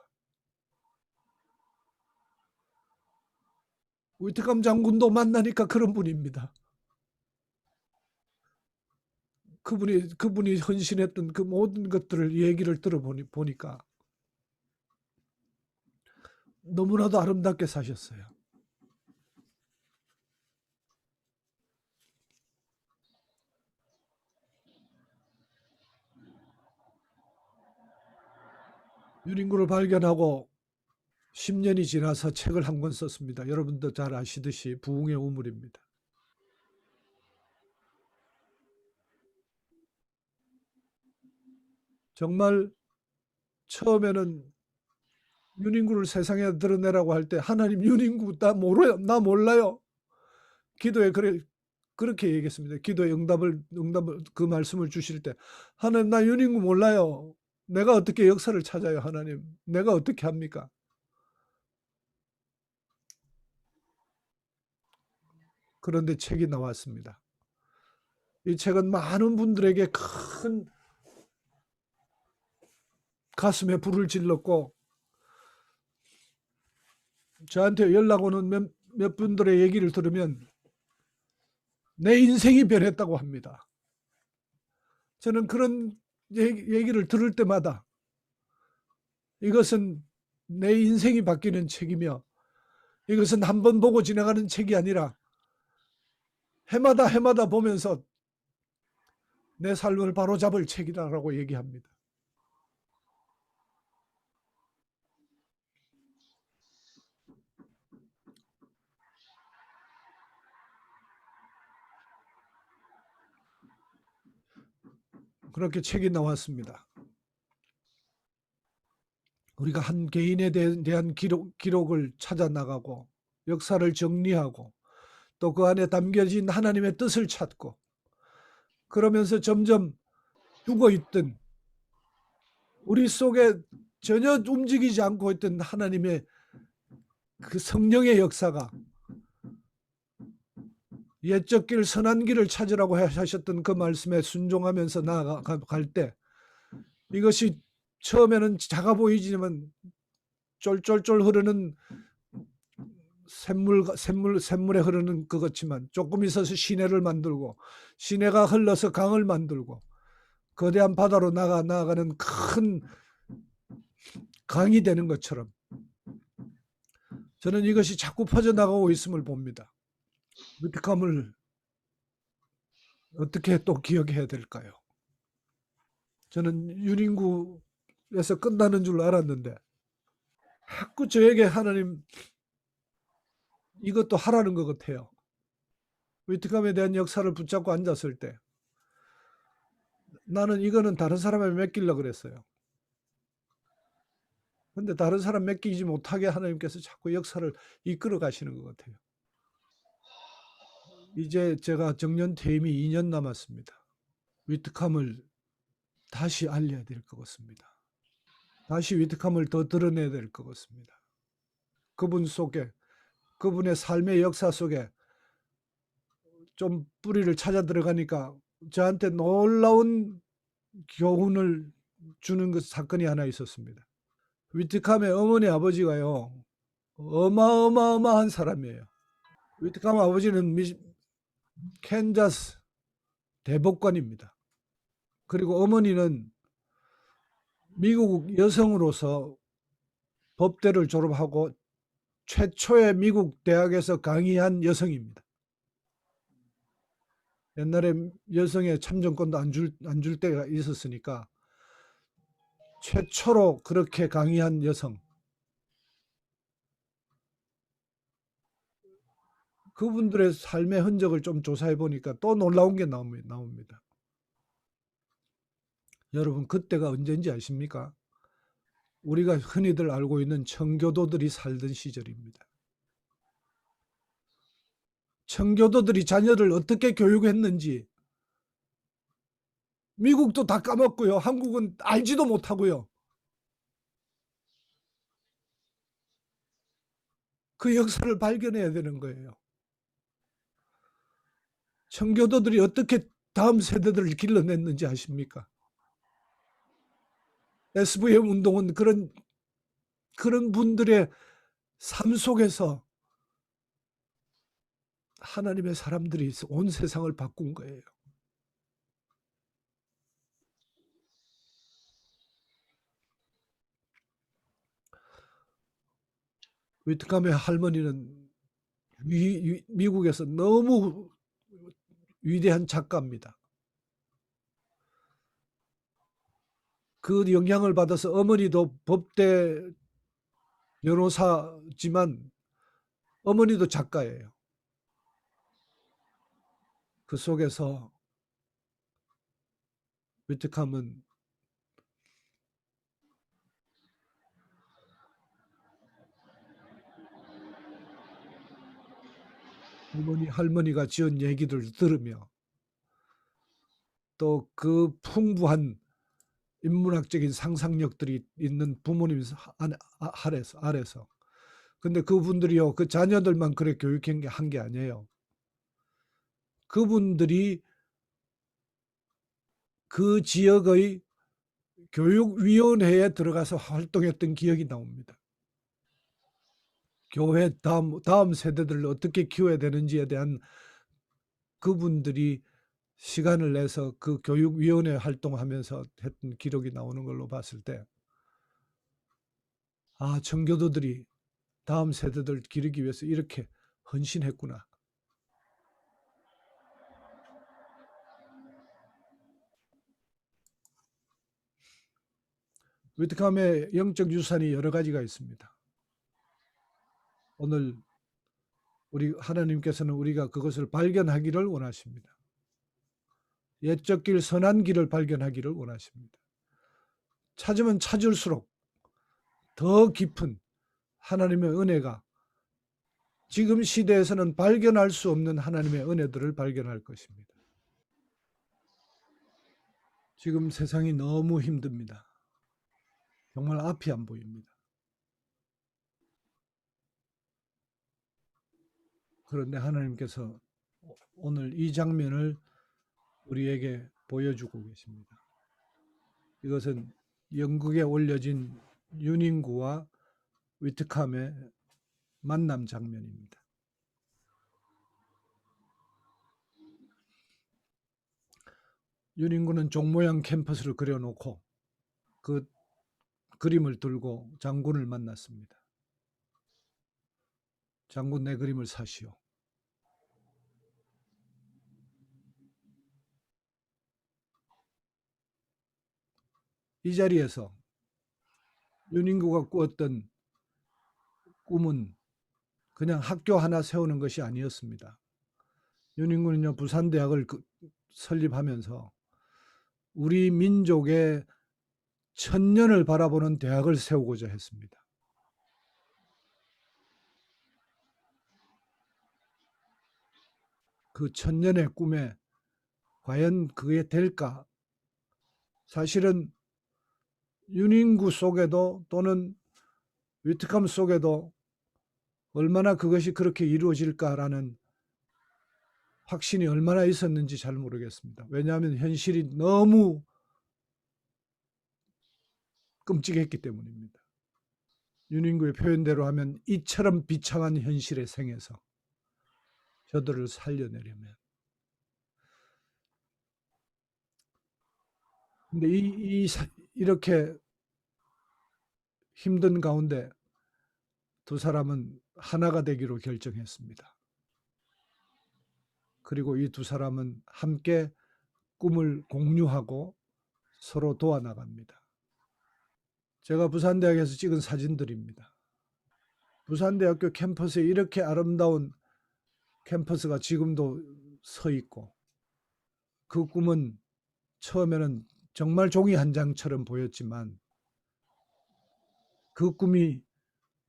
위트감 장군도 만나니까 그런 분입니다. 그분이 헌신했던 그 모든 것들을 얘기를 들어보니까 너무나도 아름답게 사셨어요. 윤인구를 발견하고 10년이 지나서 책을 한 권 썼습니다. 여러분도 잘 아시듯이 부흥의 우물입니다. 정말 처음에는 윤인구를 세상에 드러내라고 할 때 하나님 윤인구 나 몰라요. 기도에 그렇게 얘기했습니다. 기도에 응답을 그 말씀을 주실 때 하나님 나 윤인구 몰라요. 내가 어떻게 역사를 찾아요 하나님. 내가 어떻게 합니까? 그런데 책이 나왔습니다. 이 책은 많은 분들에게 큰 가슴에 불을 질렀고 저한테 연락 오는 몇 분들의 얘기를 들으면 내 인생이 변했다고 합니다. 저는 그런 얘기를 들을 때마다 이것은 내 인생이 바뀌는 책이며 이것은 한 번 보고 지나가는 책이 아니라 해마다 보면서 내 삶을 바로잡을 책이라고 얘기합니다. 그렇게 책이 나왔습니다. 우리가 한 개인에 대한 기록을 찾아 나가고 역사를 정리하고 또 그 안에 담겨진 하나님의 뜻을 찾고 그러면서 점점 죽어있던 우리 속에 전혀 움직이지 않고 있던 하나님의 그 성령의 역사가 옛적 길 선한 길을 찾으라고 하셨던 그 말씀에 순종하면서 나아갈 때 이것이 처음에는 작아 보이지만 쫄쫄쫄 흐르는 샘물에 흐르는 것 같지만 조금 있어서 시내를 만들고 시내가 흘러서 강을 만들고 거대한 바다로 나아가는 큰 강이 되는 것처럼 저는 이것이 자꾸 퍼져나가고 있음을 봅니다. 위트감을 어떻게 또 기억해야 될까요? 저는 유린구에서 끝나는 줄 알았는데 자꾸 저에게 하나님 이것도 하라는 것 같아요. 위트감에 대한 역사를 붙잡고 앉았을 때 나는 이거는 다른 사람에게 맡기려고 그랬어요. 근데 다른 사람 맡기지 못하게 하나님께서 자꾸 역사를 이끌어 가시는 것 같아요. 이제 제가 정년 퇴임이 2년 남았습니다. 위트감을 다시 알려야 될 것 같습니다. 다시 위트감을 더 드러내야 될 것 같습니다. 그분 속에, 그분의 삶의 역사 속에 좀 뿌리를 찾아 들어가니까 저한테 놀라운 교훈을 주는 그 사건이 하나 있었습니다. 위트감의 어머니 아버지가요, 어마어마한 사람이에요. 위트감 아버지는 캔자스 대법관입니다. 그리고 어머니는 미국 여성으로서 법대를 졸업하고 최초의 미국 대학에서 강의한 여성입니다. 옛날에 여성의 참정권도 안 줄 때가 있었으니까 최초로 그렇게 강의한 여성. 그분들의 삶의 흔적을 좀 조사해 보니까 또 놀라운 게 나옵니다. 여러분, 그때가 언제인지 아십니까? 우리가 흔히들 알고 있는 청교도들이 살던 시절입니다. 청교도들이 자녀를 어떻게 교육했는지 미국도 다 까먹고요. 한국은 알지도 못하고요. 그 역사를 발견해야 되는 거예요. 청교도들이 어떻게 다음 세대들을 길러냈는지 아십니까? SVM 운동은 그런 분들의 삶 속에서 하나님의 사람들이 온 세상을 바꾼 거예요. 위트감의 할머니는 미국에서 너무 위대한 작가입니다. 그 영향을 받아서 어머니도 법대 변호사지만 어머니도 작가예요. 그 속에서 위트감은 할머니가 지은 얘기를 들으며 또 그 풍부한 인문학적인 상상력들이 있는 부모님 아래서 근데 그분들이요, 그 자녀들만 그래 교육한 게 아니에요. 그분들이 그 지역의 교육위원회에 들어가서 활동했던 기억이 나옵니다. 교회 다음 세대들을 어떻게 키워야 되는지에 대한 그분들이 시간을 내서 그 교육위원회 활동하면서 했던 기록이 나오는 걸로 봤을 때, 아, 청교도들이 다음 세대들 기르기 위해서 이렇게 헌신했구나. 위트감의 영적 유산이 여러 가지가 있습니다. 오늘 하나님께서는 우리가 그것을 발견하기를 원하십니다. 옛적 길, 선한 길을 발견하기를 원하십니다. 찾으면 찾을수록 더 깊은 하나님의 은혜가, 지금 시대에서는 발견할 수 없는 하나님의 은혜들을 발견할 것입니다. 지금 세상이 너무 힘듭니다. 정말 앞이 안 보입니다. 그런데 하나님께서 오늘 이 장면을 우리에게 보여주고 계십니다. 이것은 영국에 올려진 유닝구와 위트감의 만남 장면입니다. 유닝구는 종 모양 캠퍼스를 그려놓고 그 그림을 들고 장군을 만났습니다. 장군 내 그림을 사시오. 이 자리에서 윤인구가 꾸었던 꿈은 그냥 학교 하나 세우는 것이 아니었습니다. 윤인구는요, 부산대학을 설립하면서 우리 민족의 천년을 바라보는 대학을 세우고자 했습니다. 그 천년의 꿈에 과연 그게 될까? 사실은 윤인구 속에도 또는 위트캄 속에도 얼마나 그것이 그렇게 이루어질까라는 확신이 얼마나 있었는지 잘 모르겠습니다. 왜냐하면 현실이 너무 끔찍했기 때문입니다. 윤인구의 표현대로 하면 이처럼 비참한 현실의 생에서 저들을 살려내려면. 근데 이렇게 힘든 가운데 두 사람은 하나가 되기로 결정했습니다. 그리고 이 두 사람은 함께 꿈을 공유하고 서로 도와나갑니다. 제가 부산대학에서 찍은 사진들입니다. 부산대학교 캠퍼스에 이렇게 아름다운 캠퍼스가 지금도 서 있고, 그 꿈은 처음에는 정말 종이 한 장처럼 보였지만 그 꿈이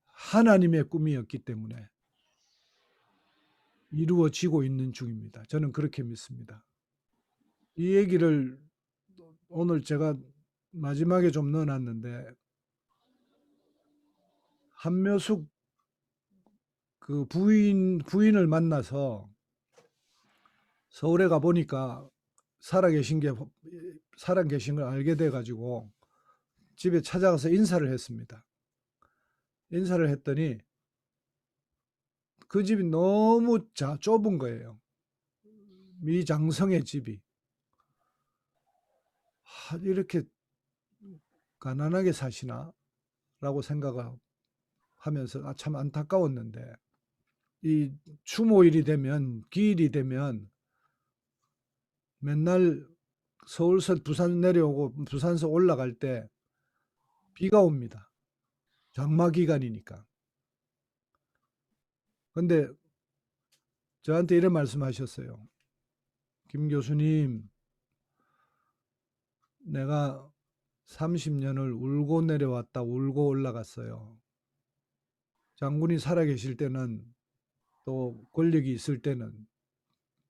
하나님의 꿈이었기 때문에 이루어지고 있는 중입니다. 저는 그렇게 믿습니다. 이 얘기를 오늘 제가 마지막에 좀 넣어놨는데, 한묘숙 그 부인을 만나서 서울에 가 보니까 살아계신 걸 알게 돼 가지고 집에 찾아가서 인사를 했습니다. 인사를 했더니 그 집이 너무 좁은 거예요. 미장성의 집이. 이렇게 가난하게 사시나? 라고 생각을 하면서 참 안타까웠는데, 이 추모일이 되면, 기일이 되면 맨날 서울서 부산 내려오고 부산서 올라갈 때 비가 옵니다. 장마 기간이니까. 근데 저한테 이런 말씀하셨어요. 김 교수님, 내가 30년을 울고 내려왔다 울고 올라갔어요. 장군이 살아계실 때는, 또 권력이 있을 때는,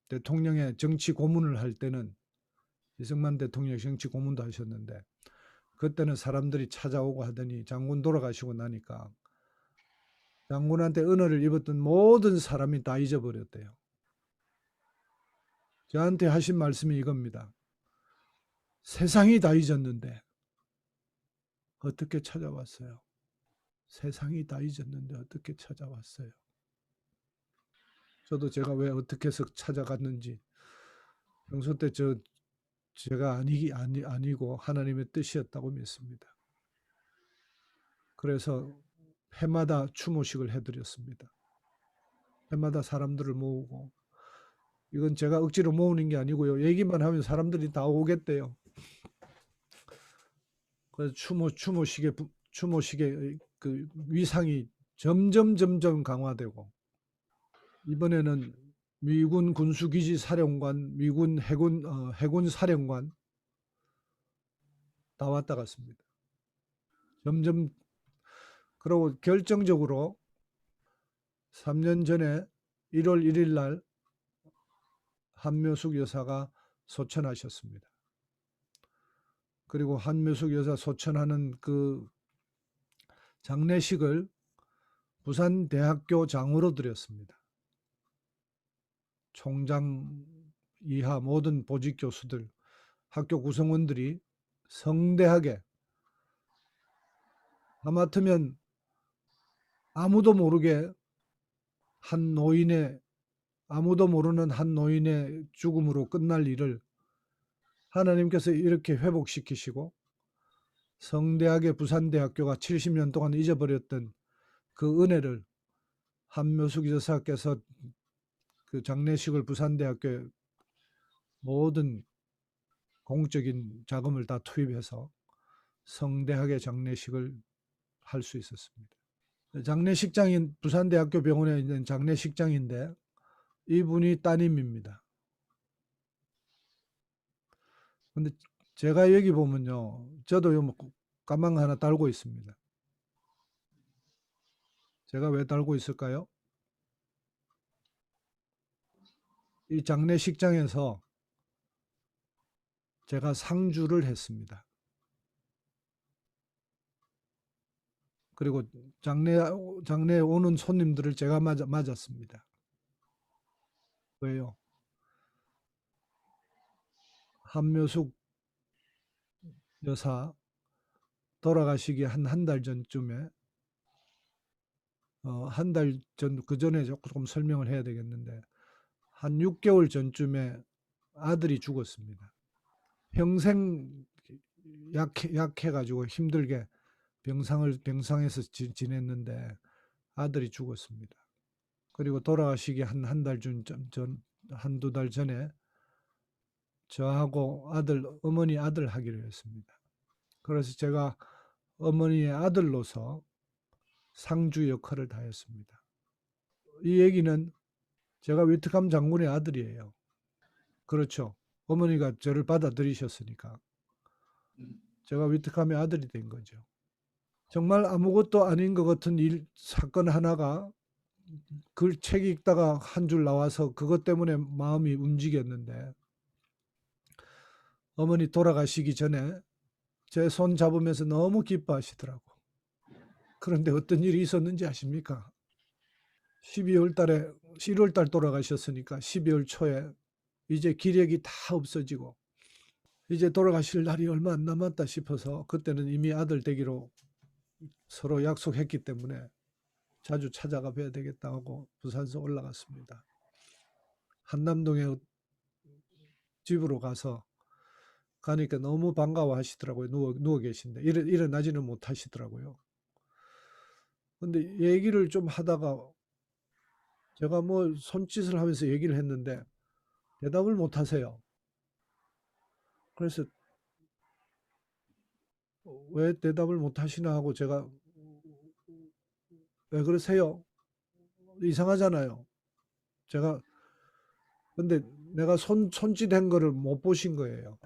대통령의 정치 고문을 할 때는, 이승만 대통령 정치 고문도 하셨는데 그때는 사람들이 찾아오고 하더니 장군 돌아가시고 나니까 장군한테 은혜를 입었던 모든 사람이 다 잊어버렸대요. 저한테 하신 말씀이 이겁니다. 세상이 다 잊었는데 어떻게 찾아왔어요? 세상이 다 잊었는데 어떻게 찾아왔어요? 저도 제가 왜 어떻게 해서 찾아갔는지 평소 때 제가 아니고 하나님의 뜻이었다고 믿습니다. 그래서 해마다 추모식을 해드렸습니다. 해마다 사람들을 모으고, 이건 제가 억지로 모으는 게 아니고요. 얘기만 하면 사람들이 다 오겠대요. 그래서 추모식의 그 위상이 점점 강화되고, 이번에는 미군 군수기지 사령관, 미군 해군 사령관 다 왔다 갔습니다. 점점. 그리고 결정적으로 3년 전에 1월 1일 날 한묘숙 여사가 소천하셨습니다. 그리고 한묘숙 여사 소천하는 그 장례식을 부산대학교장으로 드렸습니다. 총장 이하 모든 보직 교수들, 학교 구성원들이 성대하게, 하마터면 아무도 모르게 아무도 모르는 한 노인의 죽음으로 끝날 일을 하나님께서 이렇게 회복시키시고, 성대하게 부산대학교가 70년 동안 잊어버렸던 그 은혜를 한묘숙 여사께서 그 장례식을 부산대학교에 모든 공적인 자금을 다 투입해서 성대하게 장례식을 할 수 있었습니다. 장례식장인 부산대학교 병원에 있는 장례식장인데 이분이 따님입니다. 근데 제가 여기 보면요, 저도 요 가망 하나 달고 있습니다. 제가 왜 달고 있을까요? 이 장례식장에서 제가 상주를 했습니다. 그리고 장례에 오는 손님들을 제가 맞았습니다. 왜요? 한묘숙 여사 돌아가시기 한 달 전쯤에 한 달 전, 그 전에 조금 설명을 해야 되겠는데 한 6개월 전쯤에 아들이 죽었습니다. 평생 약해가지고 힘들게 병상에서 지냈는데 아들이 죽었습니다. 그리고 돌아가시기 한 달 전, 한두 달 전에 저하고 어머니 아들 하기로 했습니다. 그래서 제가 어머니의 아들로서 상주 역할을 다했습니다. 이 얘기는 제가 위트감 장군의 아들이에요. 그렇죠. 어머니가 저를 받아들이셨으니까 제가 위트감의 아들이 된 거죠. 정말 아무것도 아닌 것 같은 사건 하나가 그 책 읽다가 한 줄 나와서 그것 때문에 마음이 움직였는데 어머니 돌아가시기 전에 제 손 잡으면서 너무 기뻐하시더라고. 그런데 어떤 일이 있었는지 아십니까? 12월 달에 1월 달 돌아가셨으니까 12월 초에 이제 기력이 다 없어지고 이제 돌아가실 날이 얼마 안 남았다 싶어서 그때는 이미 아들 되기로 서로 약속했기 때문에 자주 찾아가 뵈야 되겠다 하고 부산서 올라갔습니다. 한남동에 집으로 가니까 너무 반가워하시더라고요. 누워 계신데 일어나지는 못하시더라고요. 근데 얘기를 좀 하다가 제가 뭐 손짓을 하면서 얘기를 했는데 대답을 못 하세요. 그래서 왜 대답을 못 하시나 하고 제가 왜 그러세요? 이상하잖아요. 제가 근데 내가 손짓한 거를 못 보신 거예요.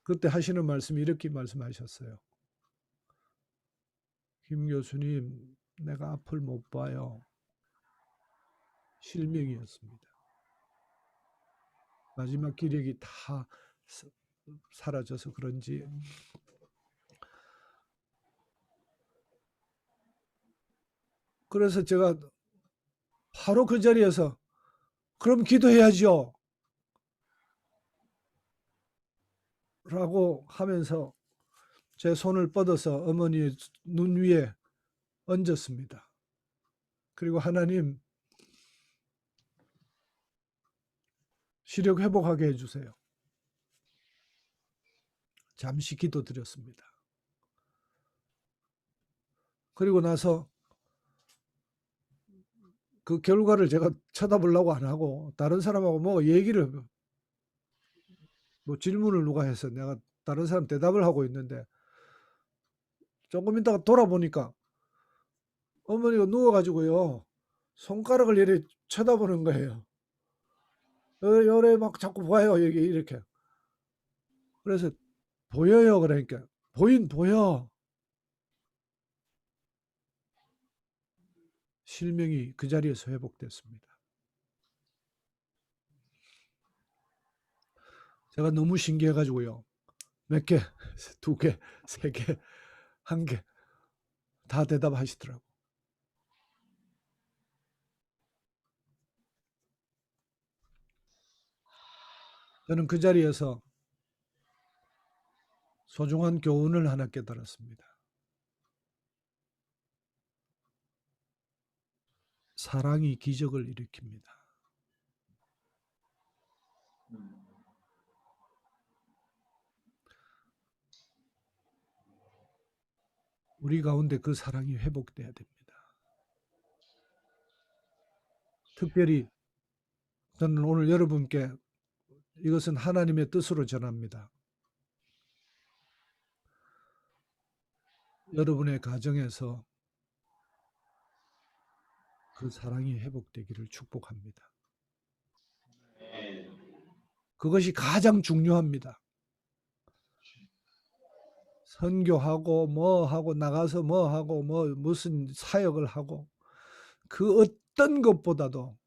그때 하시는 말씀이 이렇게 말씀하셨어요. 김 교수님, 내가 앞을 못 봐요. 실명이었습니다. 마지막 기력이 다 사라져서 그런지 그래서 제가 바로 그 자리에서 그럼 기도해야죠 라고 하면서 제 손을 뻗어서 어머니의 눈 위에 얹었습니다. 그리고 하나님 시력 회복하게 해주세요. 잠시 기도드렸습니다. 그리고 나서 그 결과를 제가 쳐다보려고 안 하고 다른 사람하고 뭐 얘기를 뭐 질문을 누가 해서 내가 다른 사람 대답을 하고 있는데 조금 있다가 돌아보니까 어머니가 누워가지고요 손가락을 이렇게 쳐다보는 거예요. 요래 막 자꾸 봐요 여기 이렇게. 그래서 보여요 그러니까 보여. 실명이 그 자리에서 회복됐습니다. 제가 너무 신기해가지고요. 몇 개, 2개, 3개, 1개 다 대답하시더라고. 저는 그 자리에서 소중한 교훈을 하나 깨달았습니다. 사랑이 기적을 일으킵니다. 우리 가운데 그 사랑이 회복돼야 됩니다. 특별히 저는 오늘 여러분께 이것은 하나님의 뜻으로 전합니다. 여러분의 가정에서 그 사랑이 회복되기를 축복합니다. 그것이 가장 중요합니다. 선교하고 뭐 하고 나가서 뭐 하고 뭐 무슨 사역을 하고 그 어떤 것보다도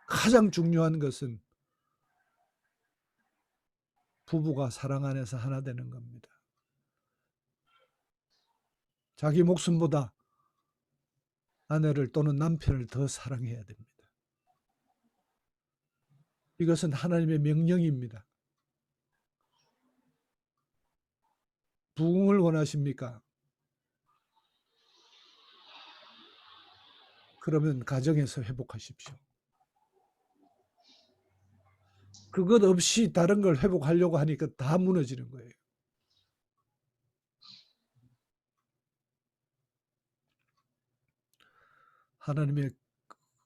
가장 중요한 것은 부부가 사랑 안에서 하나 되는 겁니다. 자기 목숨보다 아내를 또는 남편을 더 사랑해야 됩니다. 이것은 하나님의 명령입니다. 부흥을 원하십니까? 그러면 가정에서 회복하십시오. 그것 없이 다른 걸 회복하려고 하니까 다 무너지는 거예요. 하나님의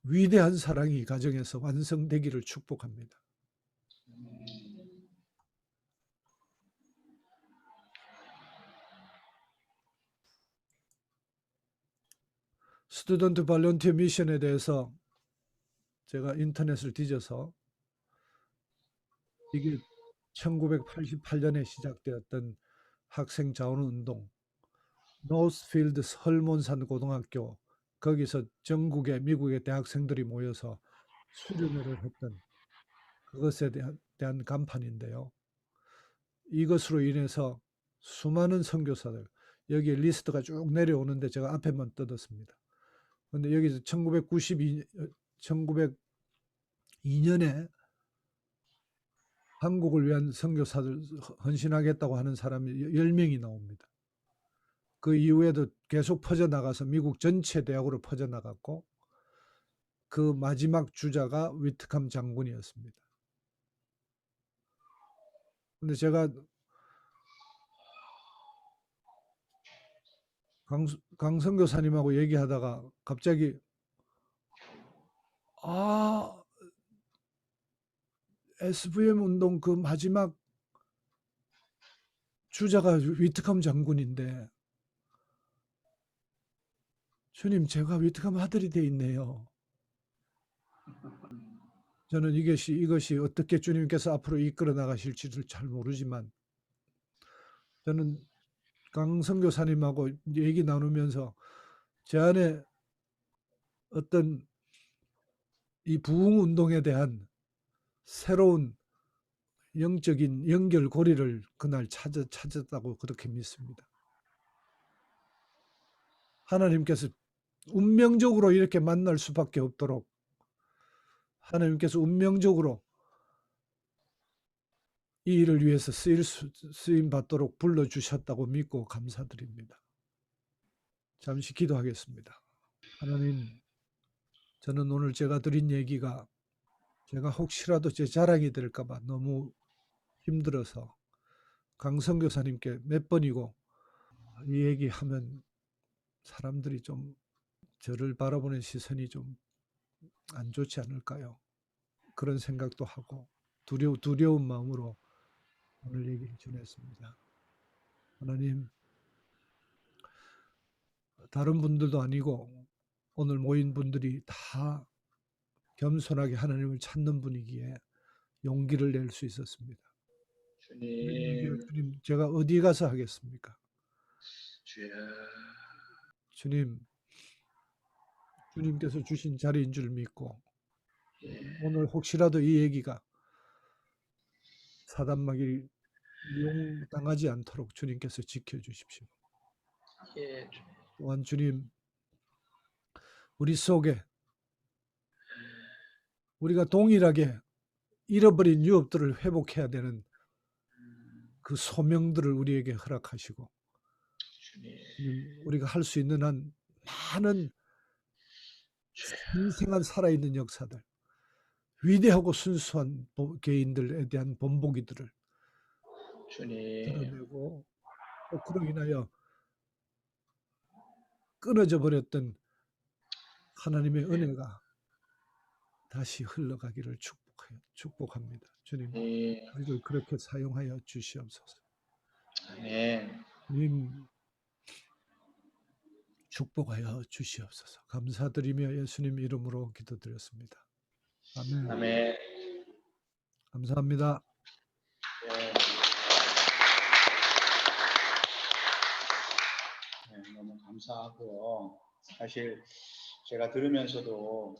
위대한 사랑이 가정에서 완성되기를 축복합니다. 스튜던트 발런티어 미션에 대해서 제가 인터넷을 뒤져서 이게 1988년에 시작되었던 학생 자원 운동, 노스필드 설몬산 고등학교, 거기서 전국의 미국의 대학생들이 모여서 수련회를 했던 그것에 대한 간판인데요. 이것으로 인해서 수많은 선교사들, 여기에 리스트가 쭉 내려오는데 제가 앞에만 뜯었습니다. 그런데 여기서 1902년에 한국을 위한 선교사들 헌신하겠다고 하는 사람이 10명이 나옵니다. 그 이후에도 계속 퍼져나가서 미국 전체 대학으로 퍼져나갔고 그 마지막 주자가 위트캄 장군이었습니다. 근데 제가 강 선교사님하고 얘기하다가 갑자기 SVM 운동 그 마지막 주자가 위트캄 장군인데 주님 제가 위트캄 아들이 돼 있네요. 저는 이것이 어떻게 주님께서 앞으로 이끌어 나가실지를 잘 모르지만 저는 강 선교사님하고 얘기 나누면서 제 안에 어떤 이 부흥 운동에 대한 새로운 영적인 연결고리를 그날 찾았다고 그렇게 믿습니다. 하나님께서 운명적으로 이렇게 만날 수밖에 없도록 하나님께서 운명적으로 이 일을 위해서 쓰임 받도록 불러주셨다고 믿고 감사드립니다. 잠시 기도하겠습니다. 하나님, 저는 오늘 제가 드린 얘기가 제가 혹시라도 제 자랑이 될까 봐 너무 힘들어서 강 선교사님께 몇 번이고 이 얘기하면 사람들이 좀 저를 바라보는 시선이 좀 안 좋지 않을까요? 그런 생각도 하고 두려운 마음으로 오늘 얘기를 전했습니다. 하나님, 다른 분들도 아니고 오늘 모인 분들이 다 겸손하게 하나님을 찾는 분이기에 용기를 낼 수 있었습니다. 주님, 제가 어디 가서 하겠습니까? 주님께서 주신 자리인 줄 믿고 오늘 혹시라도 이 얘기가 사단마귀 이용당하지 않도록 주님께서 지켜주십시오. 또한 주님, 우리 속에 우리가 동일하게 잃어버린 유업들을 회복해야 되는 그 소명들을 우리에게 허락하시고 우리가 할 수 있는 한 많은 생생한 살아있는 역사들, 위대하고 순수한 개인들에 대한 본보기들을 드러내고 또 그로 인하여 끊어져 버렸던 하나님의 은혜가 다시 흘러가기를 축복합니다. 주님, 네. 우리를 그렇게 사용하여 주시옵소서. 아멘. 주님, 축복하여 주시옵소서. 감사드리며 예수님 이름으로 기도드렸습니다. 아멘. 아멘. 감사합니다. 네. 네, 너무 감사하고요. 사실 제가 들으면서도